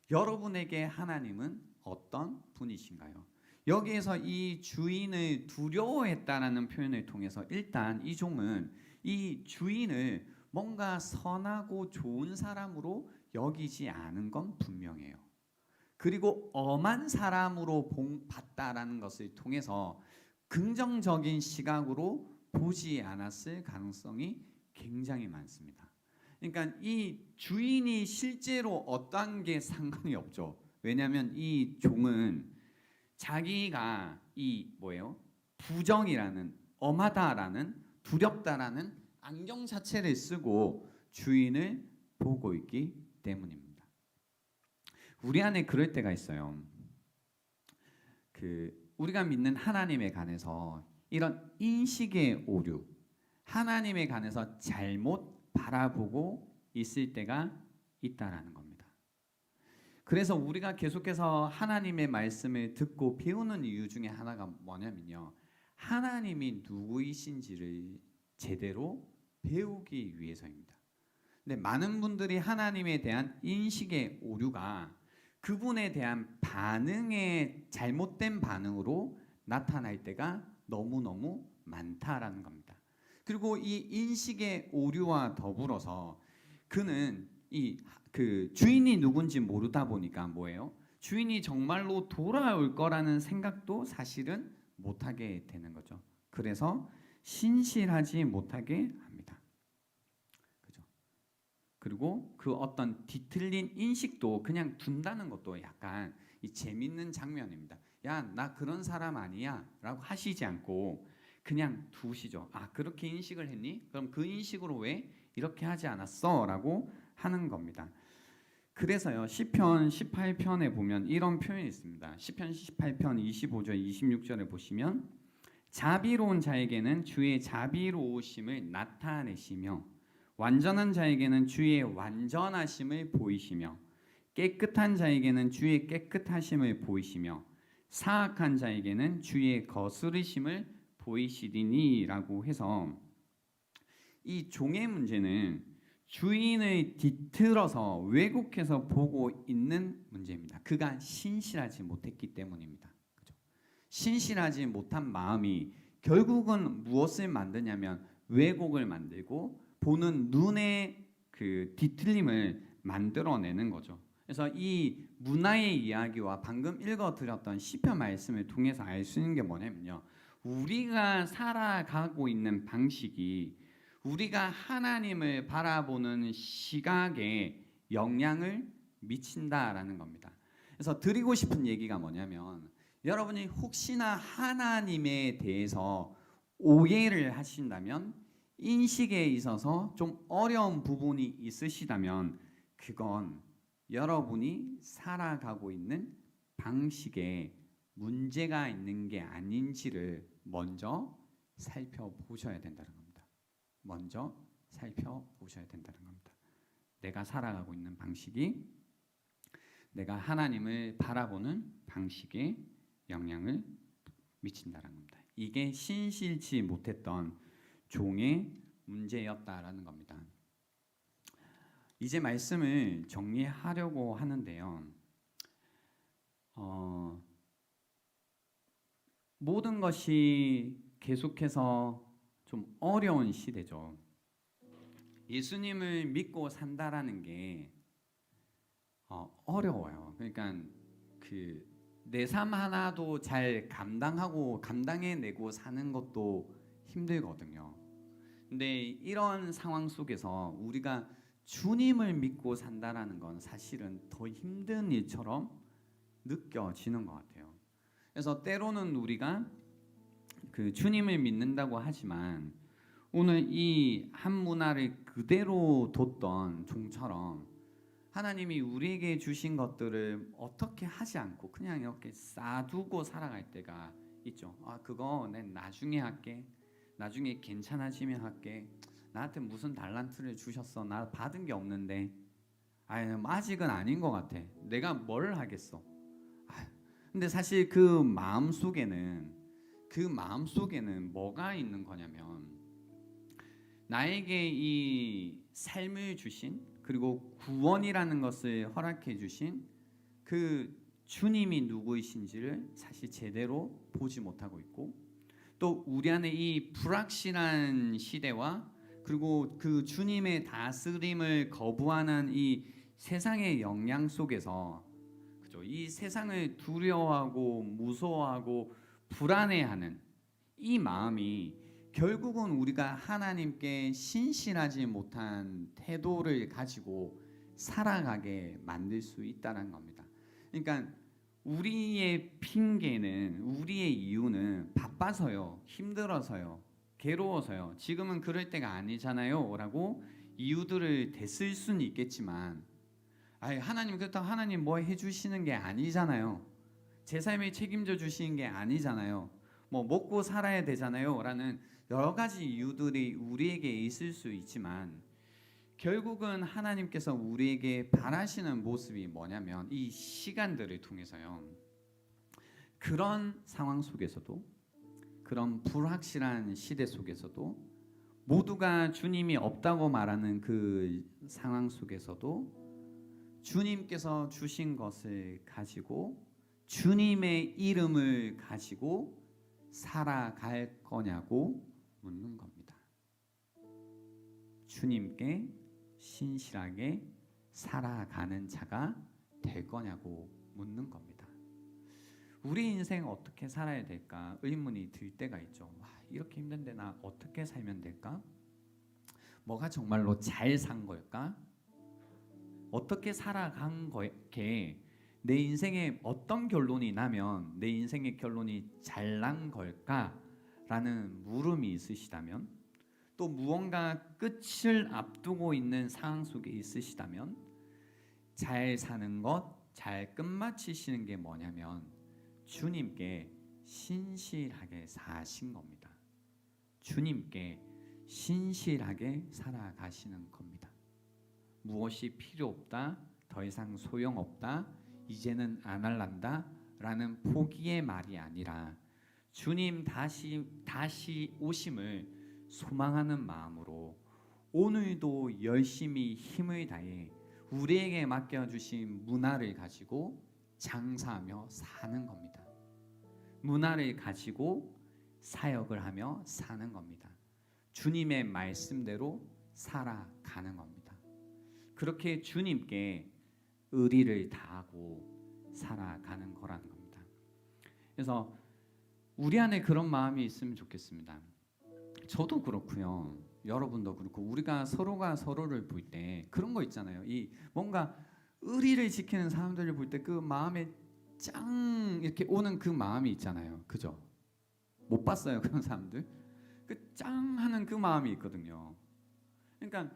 여러분에게 하나님은 어떤 분이신가요? 여기에서 이 주인을 두려워했다라는 표현을 통해서 일단 이 종은 이 주인을 뭔가 선하고 좋은 사람으로 여기지 않은 건 분명해요. 그리고 엄한 사람으로 봤다라는 것을 통해서 긍정적인 시각으로 보지 않았을 가능성이 굉장히 많습니다. 그러니까 이 주인이 실제로 어떠한 게 상관이 없죠. 왜냐하면 이 종은 자기가 부정이라는, 엄하다라는, 두렵다라는 안경 자체를 쓰고 주인을 보고 있기 때문입니다. 우리 안에 그럴 때가 있어요. 우리가 믿는 하나님에 관해서 이런 인식의 오류, 하나님에 관해서 잘못 바라보고 있을 때가 있다라는 겁니다. 그래서 우리가 계속해서 하나님의 말씀을 듣고 배우는 이유 중에 하나가 뭐냐면요, 하나님이 누구이신지를 제대로 배우기 위해서입니다. 근데 많은 분들이 하나님에 대한 인식의 오류가 그분에 대한 반응의 잘못된 반응으로 나타날 때가 너무너무 많다라는 겁니다. 그리고 이 인식의 오류와 더불어서 그는 주인이 누군지 모르다 보니까 뭐예요? 주인이 정말로 돌아올 거라는 생각도 사실은 못하게 되는 거죠. 그래서 신실하지 못하게 합니다. 그죠? 그리고 그 어떤 뒤틀린 인식도 그냥 둔다는 것도 약간 이 재밌는 장면입니다. 야, 나 그런 사람 아니야 라고 하시지 않고 그냥 두시죠. 아, 그렇게 인식을 했니? 그럼 그 인식으로 왜 이렇게 하지 않았어? 라고 하는 겁니다. 그래서요, 시편 18편에 보면 이런 표현이 있습니다. 시편 18편 25절 26절에 보시면 자비로운 자에게는 주의 자비로우심을 나타내시며 완전한 자에게는 주의 완전하심을 보이시며 깨끗한 자에게는 주의 깨끗하심을 보이시며 사악한 자에게는 주의 거스르심을 보이시리니 라고 해서 이 종의 문제는 주인을 뒤틀어서 왜곡해서 보고 있는 문제입니다. 그가 신실하지 못했기 때문입니다. 그죠? 신실하지 못한 마음이 결국은 무엇을 만드냐면 왜곡을 만들고 보는 눈의 그 뒤틀림을 만들어내는 거죠. 그래서 이 문화의 이야기와 방금 읽어드렸던 시편 말씀을 통해서 알 수 있는 게 뭐냐면요, 우리가 살아가고 있는 방식이 우리가 하나님을 바라보는 시각에 영향을 미친다라는 겁니다. 그래서 드리고 싶은 얘기가 뭐냐면, 여러분이 혹시나 하나님에 대해서 오해를 하신다면, 인식에 있어서 좀 어려운 부분이 있으시다면 그건 여러분이 살아가고 있는 방식에 문제가 있는 게 아닌지를 먼저 살펴보셔야 된다는 겁니다. 먼저 살펴보셔야 된다는 겁니다. 내가 살아가고 있는 방식이 내가 하나님을 바라보는 방식에 영향을 미친다는 겁니다. 이게 신실치 못했던 종의 문제였다라는 겁니다. 이제 말씀을 정리하려고 하는데요. 모든 것이 계속해서 좀 어려운 시대죠. 예수님을 믿고 산다라는 게 어려워요. 그러니까 내 삶 하나도 잘 감당해내고 사는 것도 힘들거든요. 근데 이런 상황 속에서 우리가 주님을 믿고 산다라는 건 사실은 더 힘든 일처럼 느껴지는 것 같아요. 그래서 때로는 우리가 주님을 믿는다고 하지만 오늘 이 한 문화를 그대로 뒀던 종처럼 하나님이 우리에게 주신 것들을 어떻게 하지 않고 그냥 이렇게 쌓아두고 살아갈 때가 있죠. 아, 그거 내 나중에 할게. 나중에 괜찮아지면 할게. 나한테 무슨 달란트를 주셨어. 나 받은 게 없는데. 아직은 아닌 것 같아. 내가 뭘 하겠어. 근데 사실 그 마음 속에는 뭐가 있는 거냐면 나에게 이 삶을 주신 그리고 구원이라는 것을 허락해 주신 그 주님이 누구이신지를 사실 제대로 보지 못하고 있고, 또 우리 안에 이 불확실한 시대와 그리고 그 주님의 다스림을 거부하는 이 세상의 영향 속에서, 그죠? 이 세상을 두려워하고 무서워하고 불안해하는 이 마음이 결국은 우리가 하나님께 신실하지 못한 태도를 가지고 살아가게 만들 수 있다는 겁니다. 그러니까 우리의 핑계는, 우리의 이유는 바빠서요, 힘들어서요, 괴로워서요, 지금은 그럴 때가 아니잖아요 라고 이유들을 대쓸 수는 있겠지만, 하나님 그렇다고 하나님 뭐 해주시는 게 아니잖아요. 제 삶을 책임져 주시는 게 아니잖아요. 뭐 먹고 살아야 되잖아요 라는 여러 가지 이유들이 우리에게 있을 수 있지만, 결국은 하나님께서 우리에게 바라시는 모습이 뭐냐면 이 시간들을 통해서요, 그런 상황 속에서도, 그런 불확실한 시대 속에서도, 모두가 주님이 없다고 말하는 그 상황 속에서도 주님께서 주신 것을 가지고 주님의 이름을 가지고 살아갈 거냐고 묻는 겁니다. 주님께 신실하게 살아가는 자가 될 거냐고 묻는 겁니다. 우리 인생 어떻게 살아야 될까 의문이 들 때가 있죠. 이렇게 힘든데 나 어떻게 살면 될까? 뭐가 정말로 잘 산 걸까? 어떻게 살아간 거게 내 인생에 어떤 결론이 나면 내 인생의 결론이 잘난 걸까라는 물음이 있으시다면, 또 무언가 끝을 앞두고 있는 상황 속에 있으시다면, 잘 사는 것, 잘 끝마치시는 게 뭐냐면 주님께 신실하게 사신 겁니다. 주님께 신실하게 살아가시는 겁니다. 무엇이 필요 없다, 더 이상 소용없다, 이제는 안 할란다 라는 포기의 말이 아니라 주님 다시 오심을 소망하는 마음으로 오늘도 열심히 힘을 다해 우리에게 맡겨주신 문화를 가지고 장사하며 사는 겁니다. 문화를 가지고 사역을 하며 사는 겁니다. 주님의 말씀대로 살아가는 겁니다. 그렇게 주님께 의리를 다하고 살아가는 거라는 겁니다. 그래서 우리 안에 그런 마음이 있으면 좋겠습니다. 저도 그렇고요, 여러분도 그렇고, 우리가 서로가 서로를 볼 때 그런 거 있잖아요. 이 뭔가 의리를 지키는 사람들을 볼 때 그 마음에 짱 이렇게 오는 그 마음이 있잖아요. 그죠? 못 봤어요 그런 사람들? 그 짱 하는 그 마음이 있거든요. 그러니까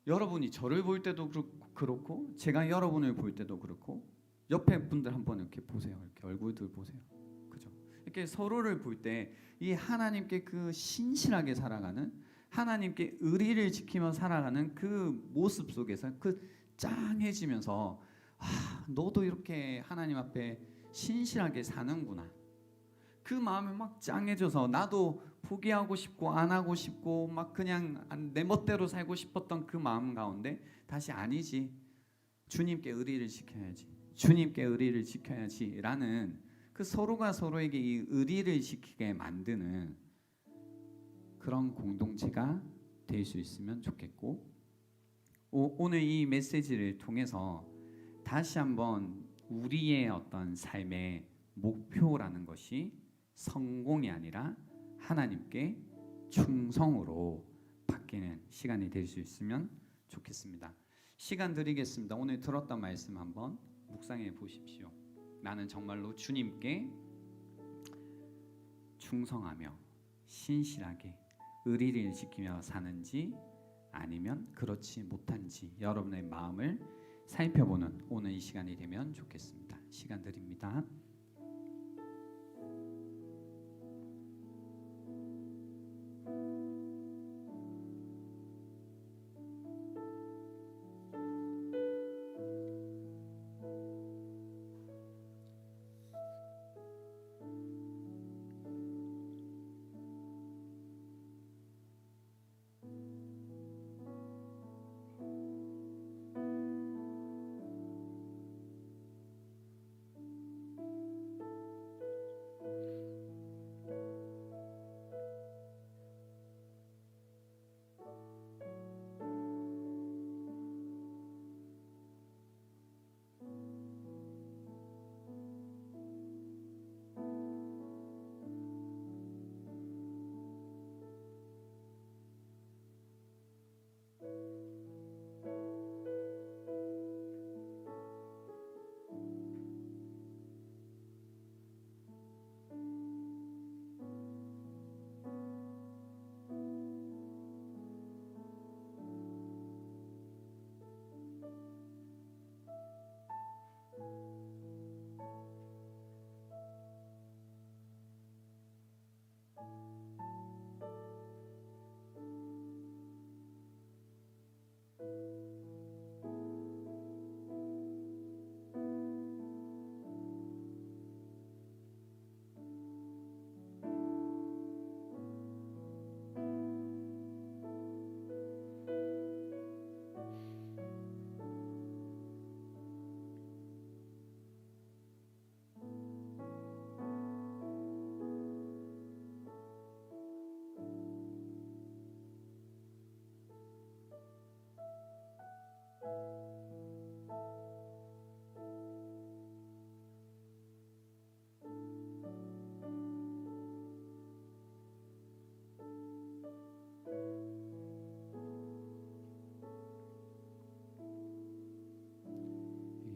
여러분이 저를 볼 때도 그렇고 제가 여러분을 볼 때도 그렇고, 옆에 분들 한번 이렇게 보세요. 이렇게 얼굴들 보세요. 그죠? 이렇게 서로를 볼 때 이 하나님께 그 신실하게 살아가는, 하나님께 의리를 지키며 살아가는 그 모습 속에서 그 짱해지면서, 너도 이렇게 하나님 앞에 신실하게 사는구나. 그 마음이 막 짱해져서 나도 포기하고 싶고 안 하고 싶고 막 그냥 내 멋대로 살고 싶었던 그 마음 가운데 다시 아니지, 주님께 의리를 지켜야지, 주님께 의리를 지켜야지 라는 그 서로가 서로에게 이 의리를 지키게 만드는 그런 공동체가 될 수 있으면 좋겠고, 오늘 이 메시지를 통해서 다시 한번 우리의 어떤 삶의 목표라는 것이 성공이 아니라 하나님께 충성으로 바뀌는 시간이 될 수 있으면 좋겠습니다. 시간 드리겠습니다. 오늘 들었던 말씀 한번 묵상해 보십시오. 나는 정말로 주님께 충성하며 신실하게 의리를 지키며 사는지 아니면 그렇지 못한지 여러분의 마음을 살펴보는 오늘 이 시간이 되면 좋겠습니다. 시간 드립니다.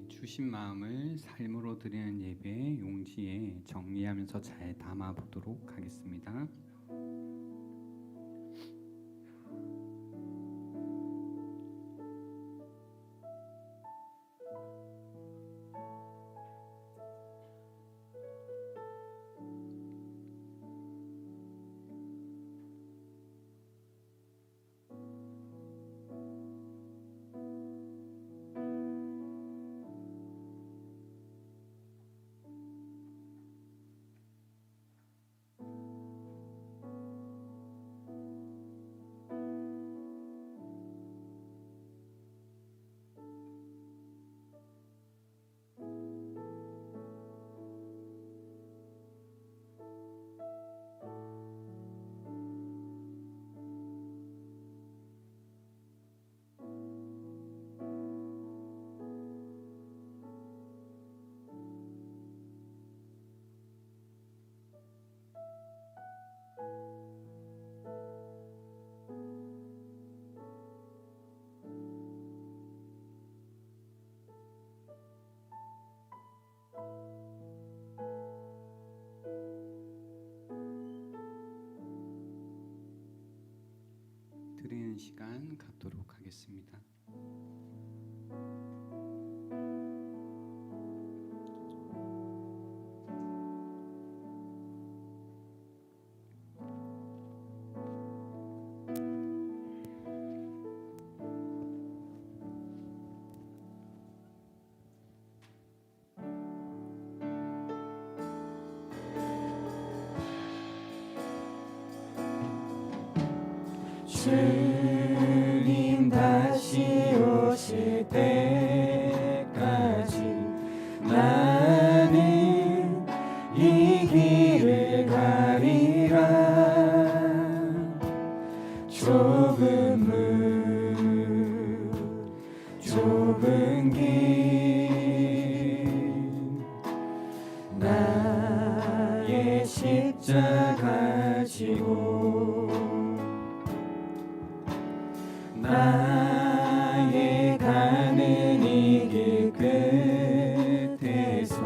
주신 마음을 삶으로 드리는 예배의 용지에 정리하면서 잘 담아 보도록 하겠습니다. 드리는 시간 갖도록 하겠습니다. 주님 다시 오실 때까지 나는 이 길을 가리라. 좁은 문 좁은 길 나의 십자가 지고 나의 가는 이 길 끝에서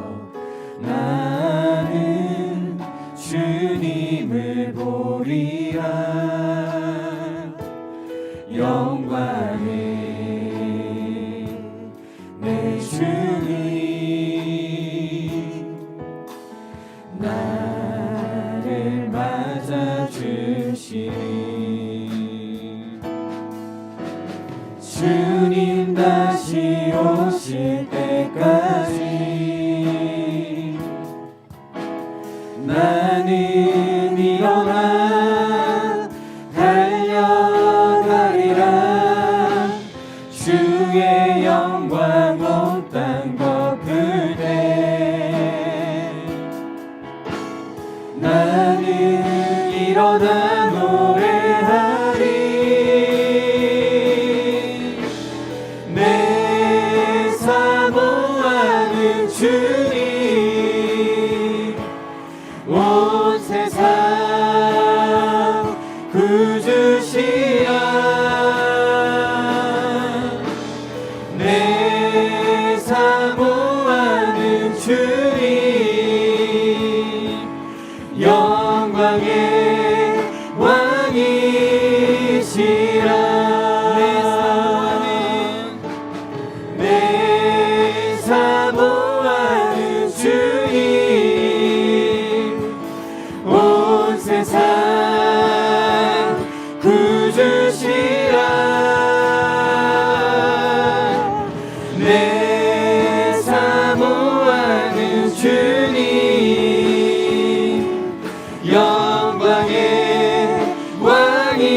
나는 주님을 보리라. 영광의 나 노래하리. 내 사모하는 주님, 온 세상 구주시라. 내 사모하는 주님, 영광의 왕이시라. 내 사모하는 주님, 온 세상 구주시라. 내 사모하는 주님, 영광의 왕이시라.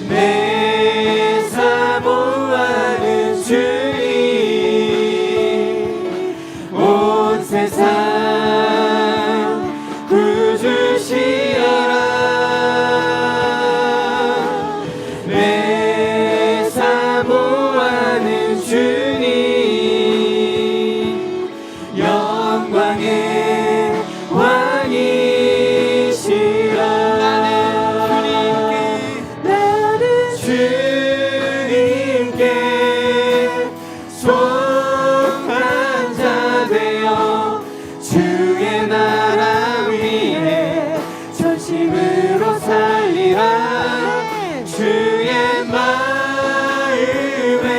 내 사모하는 주님, 온 세상 구주시라. 내 사모하는 주님, 영광의 왕이시라. 나는 주님께 속한 자 되어 주의 나라 위에 전심으로 살리라. 주의 마음에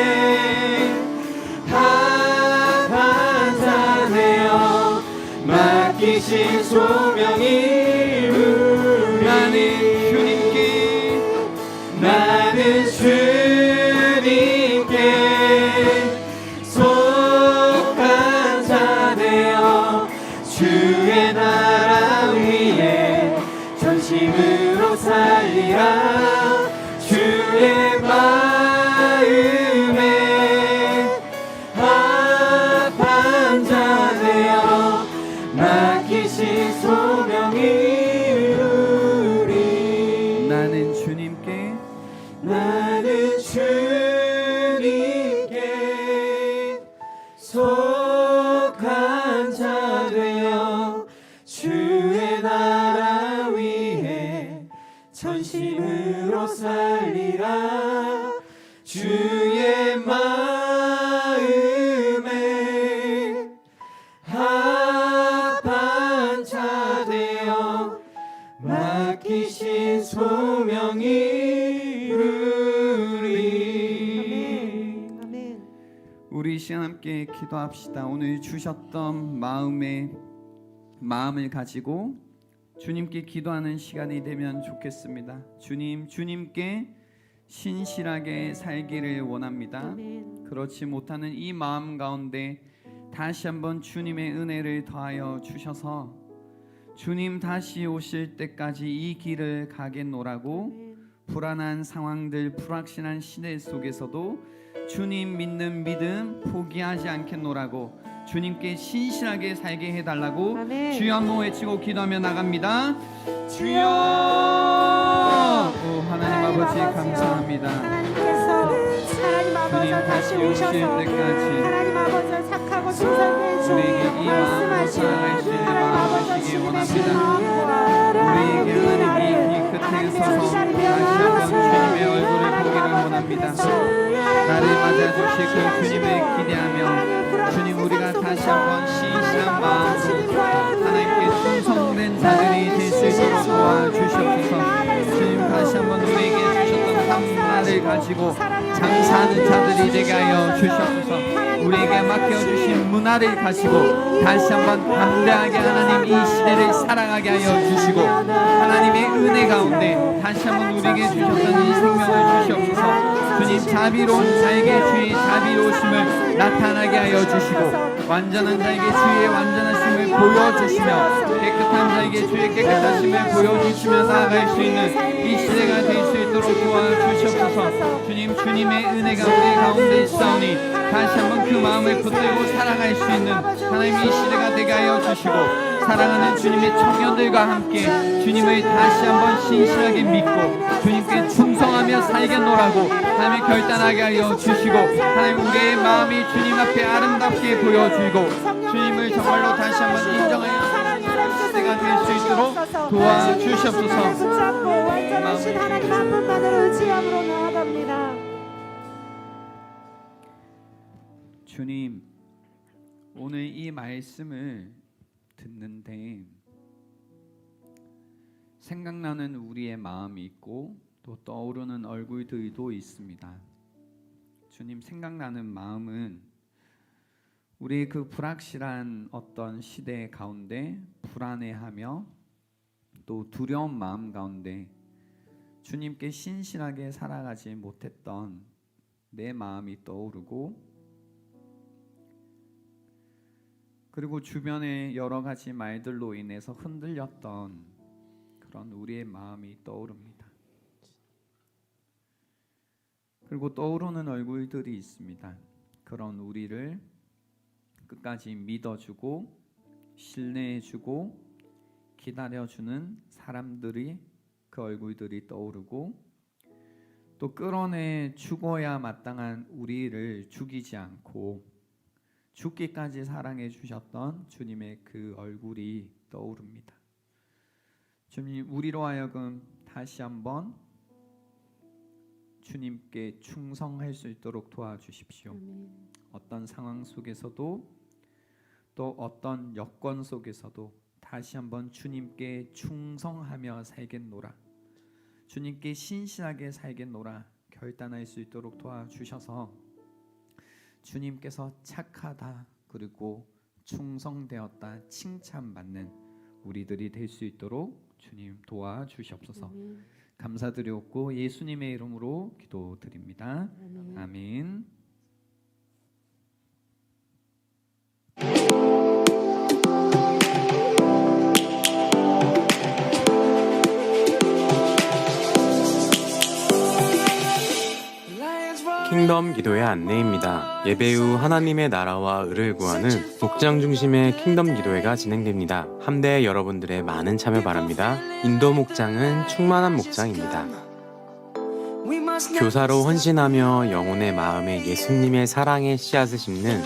합한 자 되어 맡기신 소명이 나는 주님께 속한 자 되어 주의 나라 위에 전심으로 살리라. 주의 마음에 합한 자 되어 맡기신 소명이 이루리. 나는 주님께 속한 자 되어 주의 나라 위에 전심으로 살리라. 주의 마음에 합한 자 되어 맡기신 소명이 이루리. 우리 이 시간 함께 기도합시다. 오늘 주셨던 마음을 가지고 주님께 기도하는 시간이 되면 좋겠습니다. 주님께 신실하게 살기를 원합니다. 그렇지 못하는 이 마음 가운데 다시 한번 주님의 은혜를 더하여 주셔서 주님 다시 오실 때까지 이 길을 가겠노라고 불안한 상황들, 불확실한 시대 속에서도 주님 믿는 믿음 포기하지 않겠노라고 주님께 신실하게 살게 해달라고 주여 한번 외치고 기도하며 나갑니다. 주여! 오 하나님 아버지 감사합니다. 하나님 아버지 다시 오셔서 하나님 아버지 착하고 신선해 주님 말씀하시는 하나님 아버지 원합니다. 우리에게 하나님 이 끝에 서서 다시 한번 주님의 얼굴을 보기를 원합니다. 나를 맞아주실 그 주님을 기대하며 주님 우리가 다시 한번 신실한 마음으로 하나님께 충성된 자들이 될 수 있도록 도와주시옵소서. 주님 다시 한번 우리에게 주셨던 한마를 가지고 장사하는 자들이 되게 하여 주시옵소서. 우리에게 맡겨주신 문화를 가지고 다시 한번 담대하게 하나님 이 시대를 살아가게 하여 주시고 하나님의 은혜 가운데 다시 한번 우리에게 주셨던 이 생명을 주시옵소서. 주님 자비로운 자에게 주의 자비로우심을 나타나게 하여 주시고 완전한 자에게 주의 완전하심을 보여주시며 깨끗한 자에게 주의 깨끗하심을 보여주시며 나아갈 수 있는 이 시대가 될 수 있도록 도와주시옵소서. 주시옵소서. 주님, 주님의 은혜가 우리 가운데 있사오니 다시 한번 그 마음을 붙들고 살아갈 수 있는 하나님의 이 시대가 되게 하여 주시고, 사랑하는 주님의 청년들과 함께 주님을 다시 한번 신실하게 믿고 주님께 충성하며 살겠노라고 하나님 결단하게 하여 주시고, 하나님 우리의 마음이 주님 앞에 아름답게 보여주고 주님을 정말로 다시 한번 인정하여 시대가 될 수 있도록 도와주시옵소서. 붙잡고 완전하신 하나님 한 분만을 의지함으로 나아갑니다. 주님, 오늘 이 말씀을 듣는데 생각나는 우리의 마음이 있고 또 떠오르는 얼굴들도 있습니다. 주님, 생각나는 마음은 우리 그 불확실한 어떤 시대 가운데 불안해하며 또 두려운 마음 가운데 주님께 신실하게 살아가지 못했던 내 마음이 떠오르고, 그리고 주변의 여러 가지 말들로 인해서 흔들렸던 그런 우리의 마음이 떠오릅니다. 그리고 떠오르는 얼굴들이 있습니다. 그런 우리를 끝까지 믿어주고 신뢰해주고 기다려주는 사람들이, 그 얼굴들이 떠오르고, 또 끌어내 죽어야 마땅한 우리를 죽이지 않고 죽기까지 사랑해 주셨던 주님의 그 얼굴이 떠오릅니다. 주님, 우리로 하여금 다시 한번 주님께 충성할 수 있도록 도와주십시오. 어떤 상황 속에서도 또 어떤 여건 속에서도 다시 한번 주님께 충성하며 살겠노라, 주님께 신실하게 살겠노라 결단할 수 있도록 도와주셔서 주님께서 착하다 그리고 충성되었다 칭찬받는 우리들이 될 수 있도록 주님 도와주시옵소서. 감사드리옵고 예수님의 이름으로 기도드립니다. 아멘. 킹덤 기도의 안내입니다. 예배 후 하나님의 나라와 의를 구하는 목장 중심의 킹덤 기도회가 진행됩니다. 함대 여러분들의 많은 참여 바랍니다. 인도 목장은 충만한 목장입니다. 교사로 헌신하며 영혼의 마음에 예수님의 사랑의 씨앗을 심는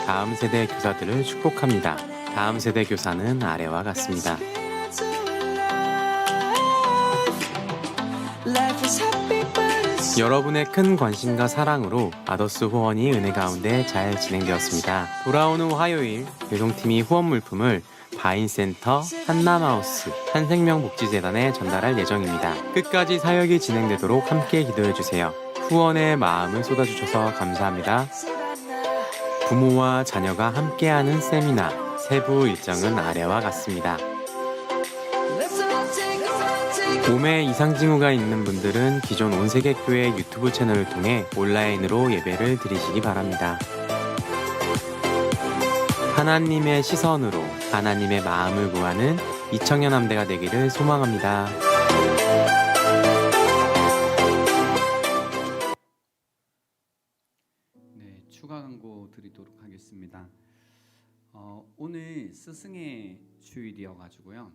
다음 세대 교사들을 축복합니다. 다음 세대 교사는 아래와 같습니다. 여러분의 큰 관심과 사랑으로 아더스 후원이 은혜 가운데 잘 진행되었습니다. 돌아오는 화요일 배송팀이 후원 물품을 바인센터, 한남하우스, 한생명복지재단에 전달할 예정입니다. 끝까지 사역이 진행되도록 함께 기도해주세요. 후원의 마음을 쏟아주셔서 감사합니다. 부모와 자녀가 함께하는 세미나, 세부 일정은 아래와 같습니다. 몸에 이상 징후가 있는 분들은 기존 온세계교회 유튜브 채널을 통해 온라인으로 예배를 드리시기 바랍니다. 하나님의 시선으로 하나님의 마음을 구하는 이청년 함대가 되기를 소망합니다. 네, 추가 광고 드리도록 하겠습니다. 오늘 스승의 주일이어 가지고요.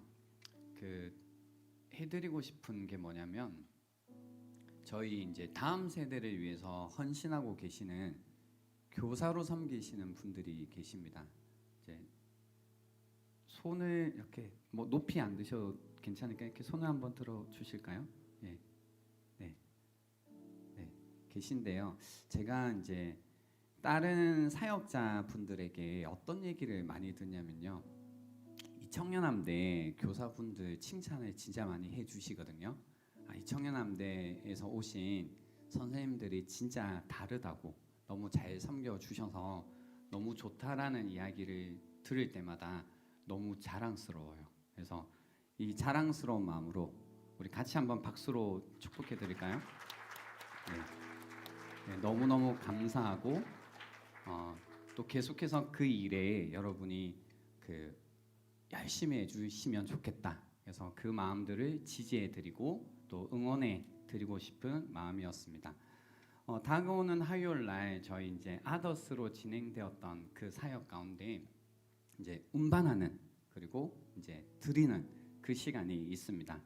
해드리고 싶은 게 뭐냐면, 저희 이제 다음 세대를 위해서 헌신하고 계시는 교사로 섬기시는 분들이 계십니다. 이제 손을 이렇게 높이 안 드셔도 괜찮으니까 이렇게 손을 한번 들어 주실까요? 네, 계신데요. 제가 이제 다른 사역자 분들에게 어떤 얘기를 많이 듣냐면요. 이 청년함대 교사분들 칭찬을 진짜 많이 해주시거든요. 이 청년함대에서 오신 선생님들이 진짜 다르다고, 너무 잘 섬겨주셔서 너무 좋다라는 이야기를 들을 때마다 너무 자랑스러워요. 그래서 이 자랑스러운 마음으로 우리 같이 한번 박수로 축복해 드릴까요? 네, 너무너무 감사하고 또 계속해서 그 일에 여러분이 열심히 해주시면 좋겠다. 그래서 그 마음들을 지지해드리고 또 응원해 드리고 싶은 마음이었습니다. 다가오는 화요일 날 저희 이제 아더스로 진행되었던 그 사역 가운데 이제 운반하는 그리고 이제 드리는 그 시간이 있습니다.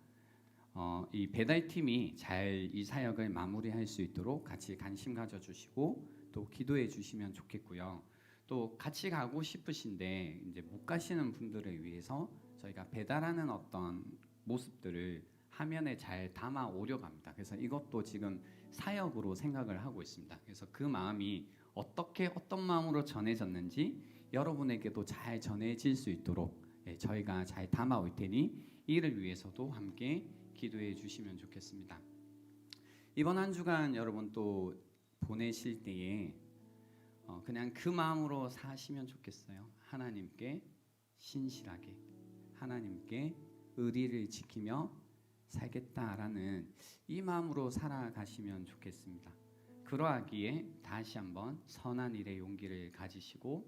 이 배달팀이 잘 이 사역을 마무리할 수 있도록 같이 관심 가져주시고 또 기도해 주시면 좋겠고요. 또 같이 가고 싶으신데 이제 못 가시는 분들을 위해서 저희가 배달하는 어떤 모습들을 화면에 잘 담아 오려고 합니다. 그래서 이것도 지금 사역으로 생각을 하고 있습니다. 그래서 그 마음이 어떤 마음으로 전해졌는지 여러분에게도 잘 전해질 수 있도록 저희가 잘 담아 올 테니 이를 위해서도 함께 기도해 주시면 좋겠습니다. 이번 한 주간 여러분 또 보내실 때에 그냥 그 마음으로 사시면 좋겠어요. 하나님께 신실하게, 하나님께 의리를 지키며 살겠다라는 이 마음으로 살아가시면 좋겠습니다. 그러하기에 다시 한번 선한 일의 용기를 가지시고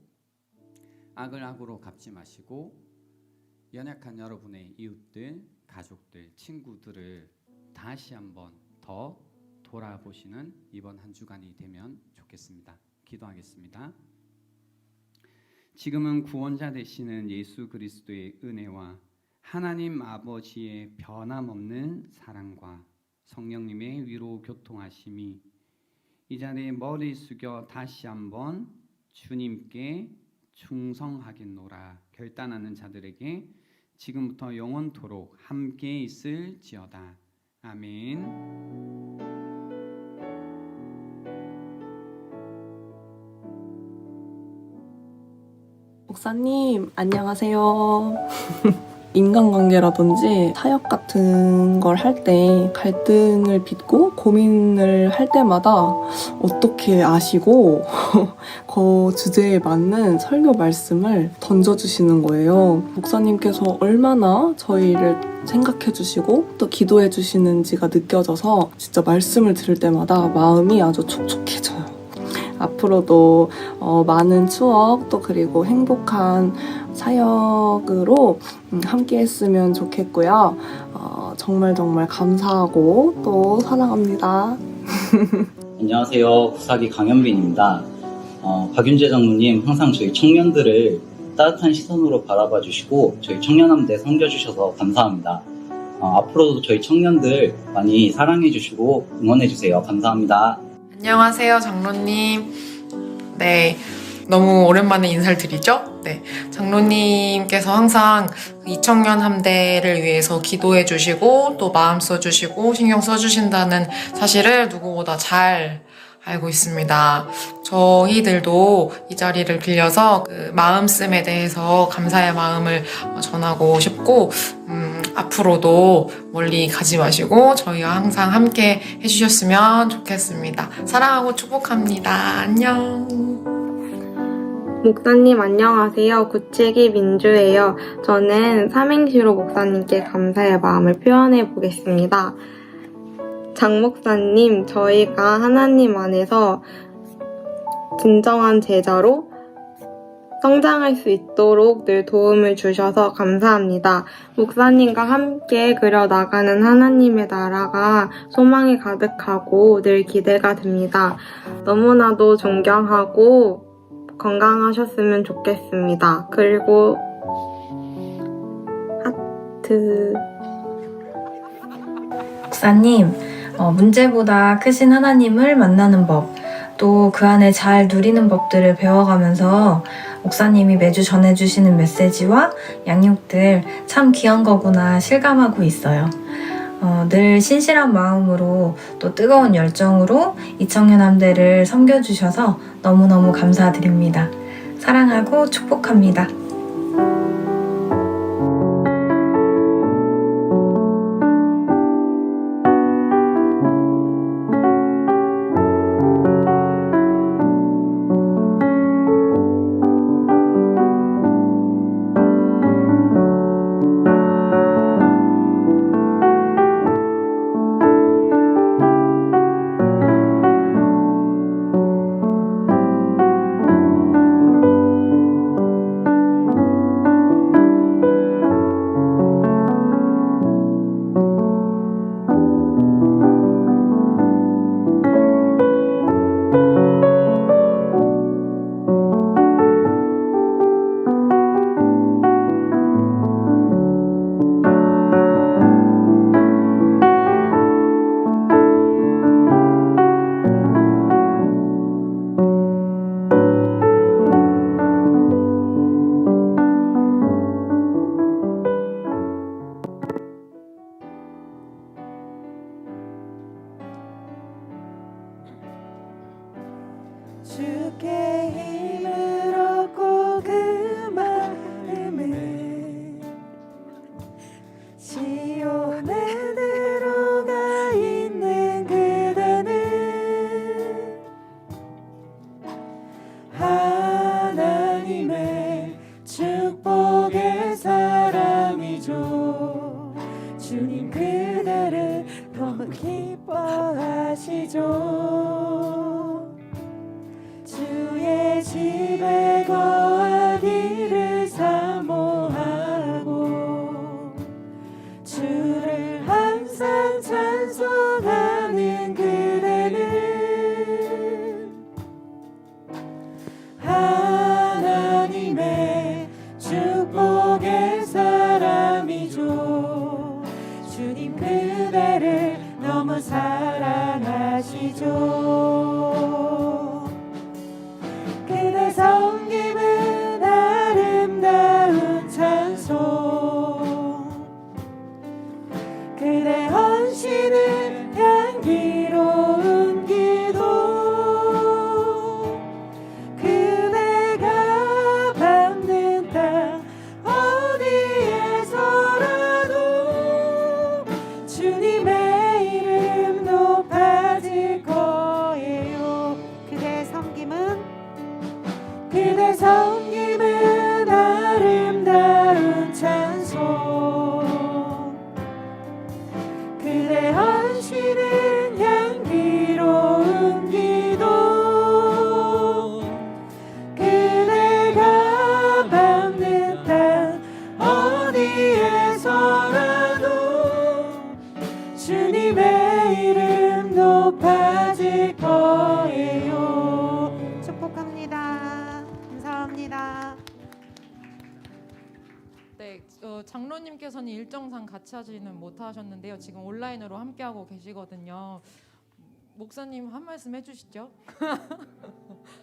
악을 악으로 갚지 마시고 연약한 여러분의 이웃들, 가족들, 친구들을 다시 한번 더 돌아보시는 이번 한 주간이 되면 좋겠습니다. 기도하겠습니다. 지금은 구원자 되시는 예수 그리스도의 은혜와 하나님 아버지의 변함없는 사랑과 성령님의 위로 교통하심이 이 자리에 머리 숙여 다시 한번 주님께 충성하겠노라 결단하는 자들에게 지금부터 영원토록 함께 있을지어다. 아멘. 목사님, 안녕하세요. 인간관계라든지 사역 같은 걸 할 때 갈등을 빚고 고민을 할 때마다 어떻게 아시고 그 주제에 맞는 설교 말씀을 던져주시는 거예요. 목사님께서 얼마나 저희를 생각해 주시고 또 기도해 주시는지가 느껴져서 진짜 말씀을 들을 때마다 마음이 아주 촉촉해져요. 앞으로도 많은 추억 또 그리고 행복한 사역으로 함께 했으면 좋겠고요. 정말 감사하고 또 사랑합니다. 안녕하세요. 부사기 강현빈입니다. 박윤재 장로님 항상 저희 청년들을 따뜻한 시선으로 바라봐 주시고 저희 청년함대 섬겨주셔서 감사합니다. 앞으로도 저희 청년들 많이 사랑해 주시고 응원해 주세요. 감사합니다. 안녕하세요, 장로님. 네, 너무 오랜만에 인사를 드리죠? 네, 장로님께서 항상 이청년 함대를 위해서 기도해 주시고 또 마음 써주시고 신경 써주신다는 사실을 누구보다 잘 알고 있습니다. 저희들도 이 자리를 빌려서 그 마음씀에 대해서 감사의 마음을 전하고 싶고 앞으로도 멀리 가지 마시고 저희와 항상 함께 해주셨으면 좋겠습니다. 사랑하고 축복합니다. 안녕. 목사님 안녕하세요. 구책이 민주예요. 저는 삼행시로 목사님께 감사의 마음을 표현해 보겠습니다. 장 목사님, 저희가 하나님 안에서 진정한 제자로 성장할 수 있도록 늘 도움을 주셔서 감사합니다. 목사님과 함께 그려나가는 하나님의 나라가 소망이 가득하고 늘 기대가 됩니다. 너무나도 존경하고 건강하셨으면 좋겠습니다. 그리고 하트. 목사님, 문제보다 크신 하나님을 만나는 법, 또 그 안에 잘 누리는 법들을 배워가면서 목사님이 매주 전해주시는 메시지와 양육들 참 귀한 거구나 실감하고 있어요. 늘 신실한 마음으로 또 뜨거운 열정으로 이청년 함대를 섬겨주셔서 너무너무 감사드립니다. 사랑하고 축복합니다. 주께 힘을 얻고 그 마음을 시온에 들어가 있는 그대는 하나님의 축복의 사람이죠. 주님 그대를 너무 기뻐하시죠. 주의 집에 거하기를 사모하고 주를 항상 찬송하는 그대는 하나님의 축복의 사람이죠. 주님 그대를 너무 사랑하시죠. 그대 섬김은 아름다운 찬송, 그대 헌신은 향기로운 기도, 그대가 밟는 땅 어디에서라도 주님의 이름 높아질 거예요. 그대의 섬김은 아름다운 찬송, 그대 헌신은 향기로운 기도, 그대가 밟는 땅 어디에서라도 주님의 이름 높아질 거예요. 축복합니다. 감사합니다. 네, 장로님께서는 일정상 같이 하지는 못하셨는데요. 지금 온라인으로 함께하고 계시거든요. 목사님 한 말씀 해주시죠.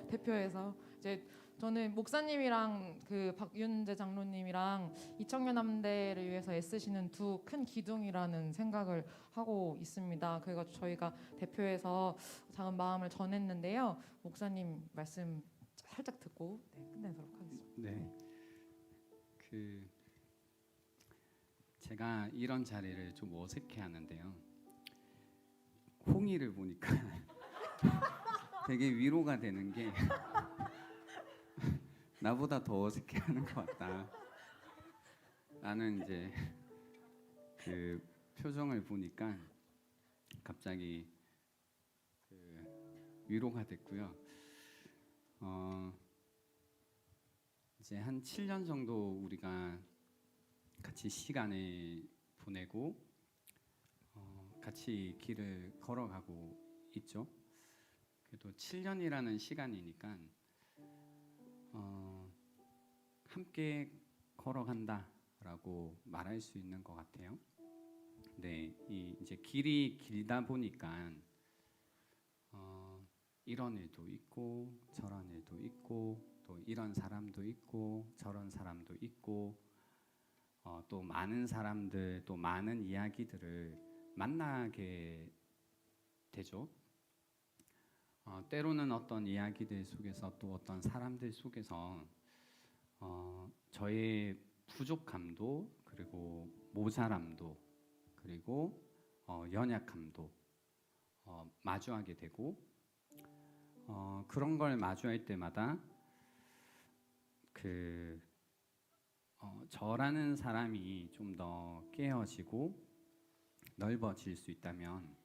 대표해서 이제 저는 목사님이랑 그 박윤재 장로님이랑 이청년 함대를 위해서 애쓰시는 두 큰 기둥이라는 생각을 하고 있습니다. 그래서 저희가 대표해서 작은 마음을 전했는데요. 목사님 말씀 살짝 듣고 끝내도록 하겠습니다. 네, 제가 이런 자리를 좀 어색해하는데요. 홍이를 보니까 되게 위로가 되는 게 나보다 더 어색해하는 것 같다. 나는 이제 그 표정을 보니까 갑자기 위로가 됐고요. 이제 한 7년 정도 우리가 같이 시간을 보내고 같이 길을 걸어가고 있죠. 그래도 7년이라는 시간이니까 함께 걸어간다라고 말할 수 있는 것 같아요. 네, 이제 길이 길다 보니까 이런 일도 있고 저런 일도 있고 또 이런 사람도 있고 저런 사람도 있고 또 많은 사람들 또 많은 이야기들을 만나게 되죠. 때로는 어떤 이야기들 속에서 또 어떤 사람들 속에서 저의 부족함도 그리고 모자람도 그리고 연약함도 마주하게 되고 그런 걸 마주할 때마다 저라는 사람이 좀 더 깨어지고 넓어질 수 있다면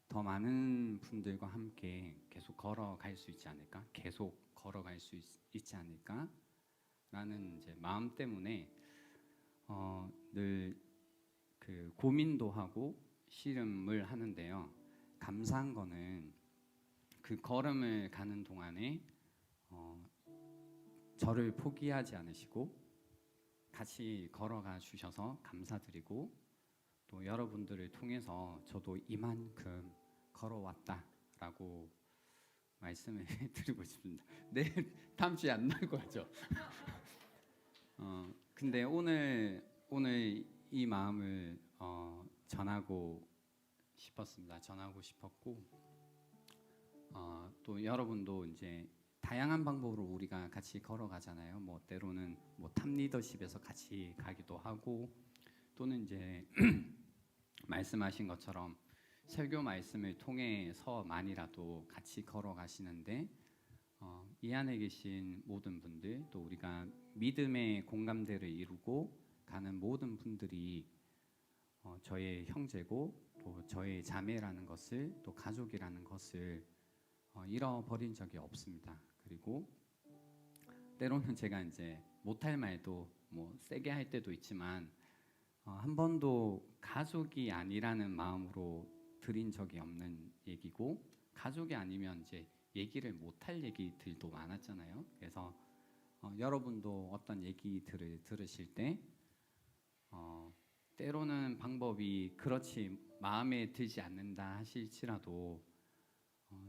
더 많은 분들과 함께 계속 걸어갈 수 있지 않을까? 계속 걸어갈 수 있지 않을까? 라는 이제 마음 때문에 늘 고민도 하고 씨름을 하는데요. 감사한 거는 그 걸음을 가는 동안에 저를 포기하지 않으시고 같이 걸어가 주셔서 감사드리고 또 여러분들을 통해서 저도 이만큼 걸어왔다라고 말씀을 드리고 싶습니다. 내일 다음 주에 안 나올 거죠? 근데 오늘 이 마음을 전하고 싶었습니다. 전하고 싶었고 또 여러분도 이제 다양한 방법으로 우리가 같이 걸어가잖아요. 뭐 때로는 뭐 탑 리더십에서 같이 가기도 하고 또는 이제 말씀하신 것처럼 설교 말씀을 통해서만이라도 같이 걸어가시는데 이 안에 계신 모든 분들 또 우리가 믿음의 공감대를 이루고 가는 모든 분들이 저의 형제고 또 저의 자매라는 것을 또 가족이라는 것을 잃어버린 적이 없습니다. 그리고 때로는 제가 이제 못할 말도 뭐 세게 할 때도 있지만 한 번도 가족이 아니라는 마음으로 드린 적이 없는 얘기고 가족이 아니면 이제 얘기를 못할 얘기들도 많았잖아요. 그래서 여러분도 어떤 얘기들을 들으실 때 때로는 방법이 그렇지 마음에 들지 않는다 하실지라도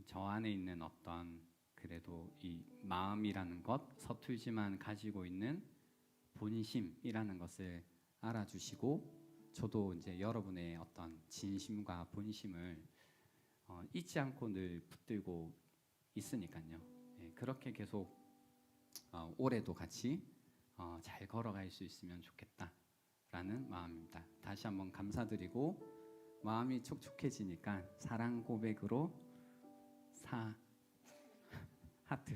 저 안에 있는 어떤 그래도 이 마음이라는 것 서툴지만 가지고 있는 본심이라는 것을 알아주시고 저도 이제 여러분의 어떤 진심과 본심을 잊지 않고 늘 붙들고 있으니까요. 예, 그렇게 계속 올해도 같이 잘 걸어갈 수 있으면 좋겠다라는 마음입니다. 다시 한번 감사드리고 마음이 촉촉해지니까 사랑 고백으로 하트.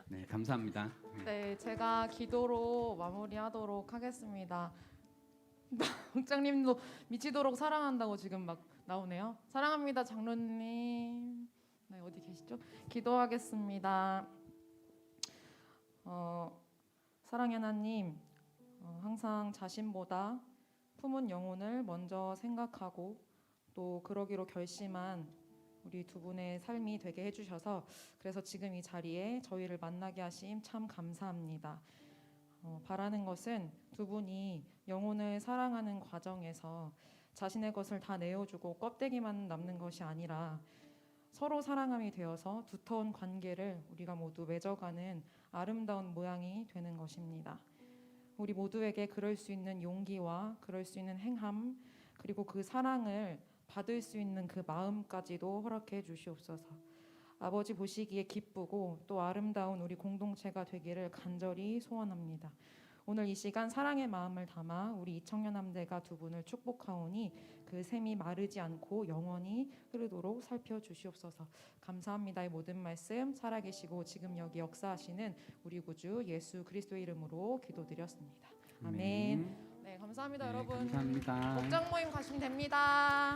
네, 감사합니다. 네, 제가 기도로 마무리하도록 하겠습니다. 목장님도 미치도록 사랑한다고 지금 막 나오네요. 사랑합니다, 장로님. 네, 어디 계시죠? 기도하겠습니다. 사랑의 하나님, 항상 자신보다 품은 영혼을 먼저 생각하고 또 그러기로 결심한 우리 두 분의 삶이 되게 해주셔서 그래서 지금 이 자리에 저희를 만나게 하심 참 감사합니다. 바라는 것은 두 분이 영혼을 사랑하는 과정에서 자신의 것을 다 내어주고 껍데기만 남는 것이 아니라 서로 사랑함이 되어서 두터운 관계를 우리가 모두 맺어가는 아름다운 모양이 되는 것입니다. 우리 모두에게 그럴 수 있는 용기와 그럴 수 있는 행함 그리고 그 사랑을 받을 수 있는 그 마음까지도 허락해 주시옵소서. 아버지 보시기에 기쁘고 또 아름다운 우리 공동체가 되기를 간절히 소원합니다. 오늘 이 시간 사랑의 마음을 담아 우리 이청년함대가 두 분을 축복하오니 그 샘이 마르지 않고 영원히 흐르도록 살펴주시옵소서. 감사합니다. 이 모든 말씀 살아계시고 지금 여기 역사하시는 우리 구주 예수 그리스도의 이름으로 기도드렸습니다. 아멘. 네, 감사합니다, 여러분. 감사합니다. 목장 모임 가시면 됩니다.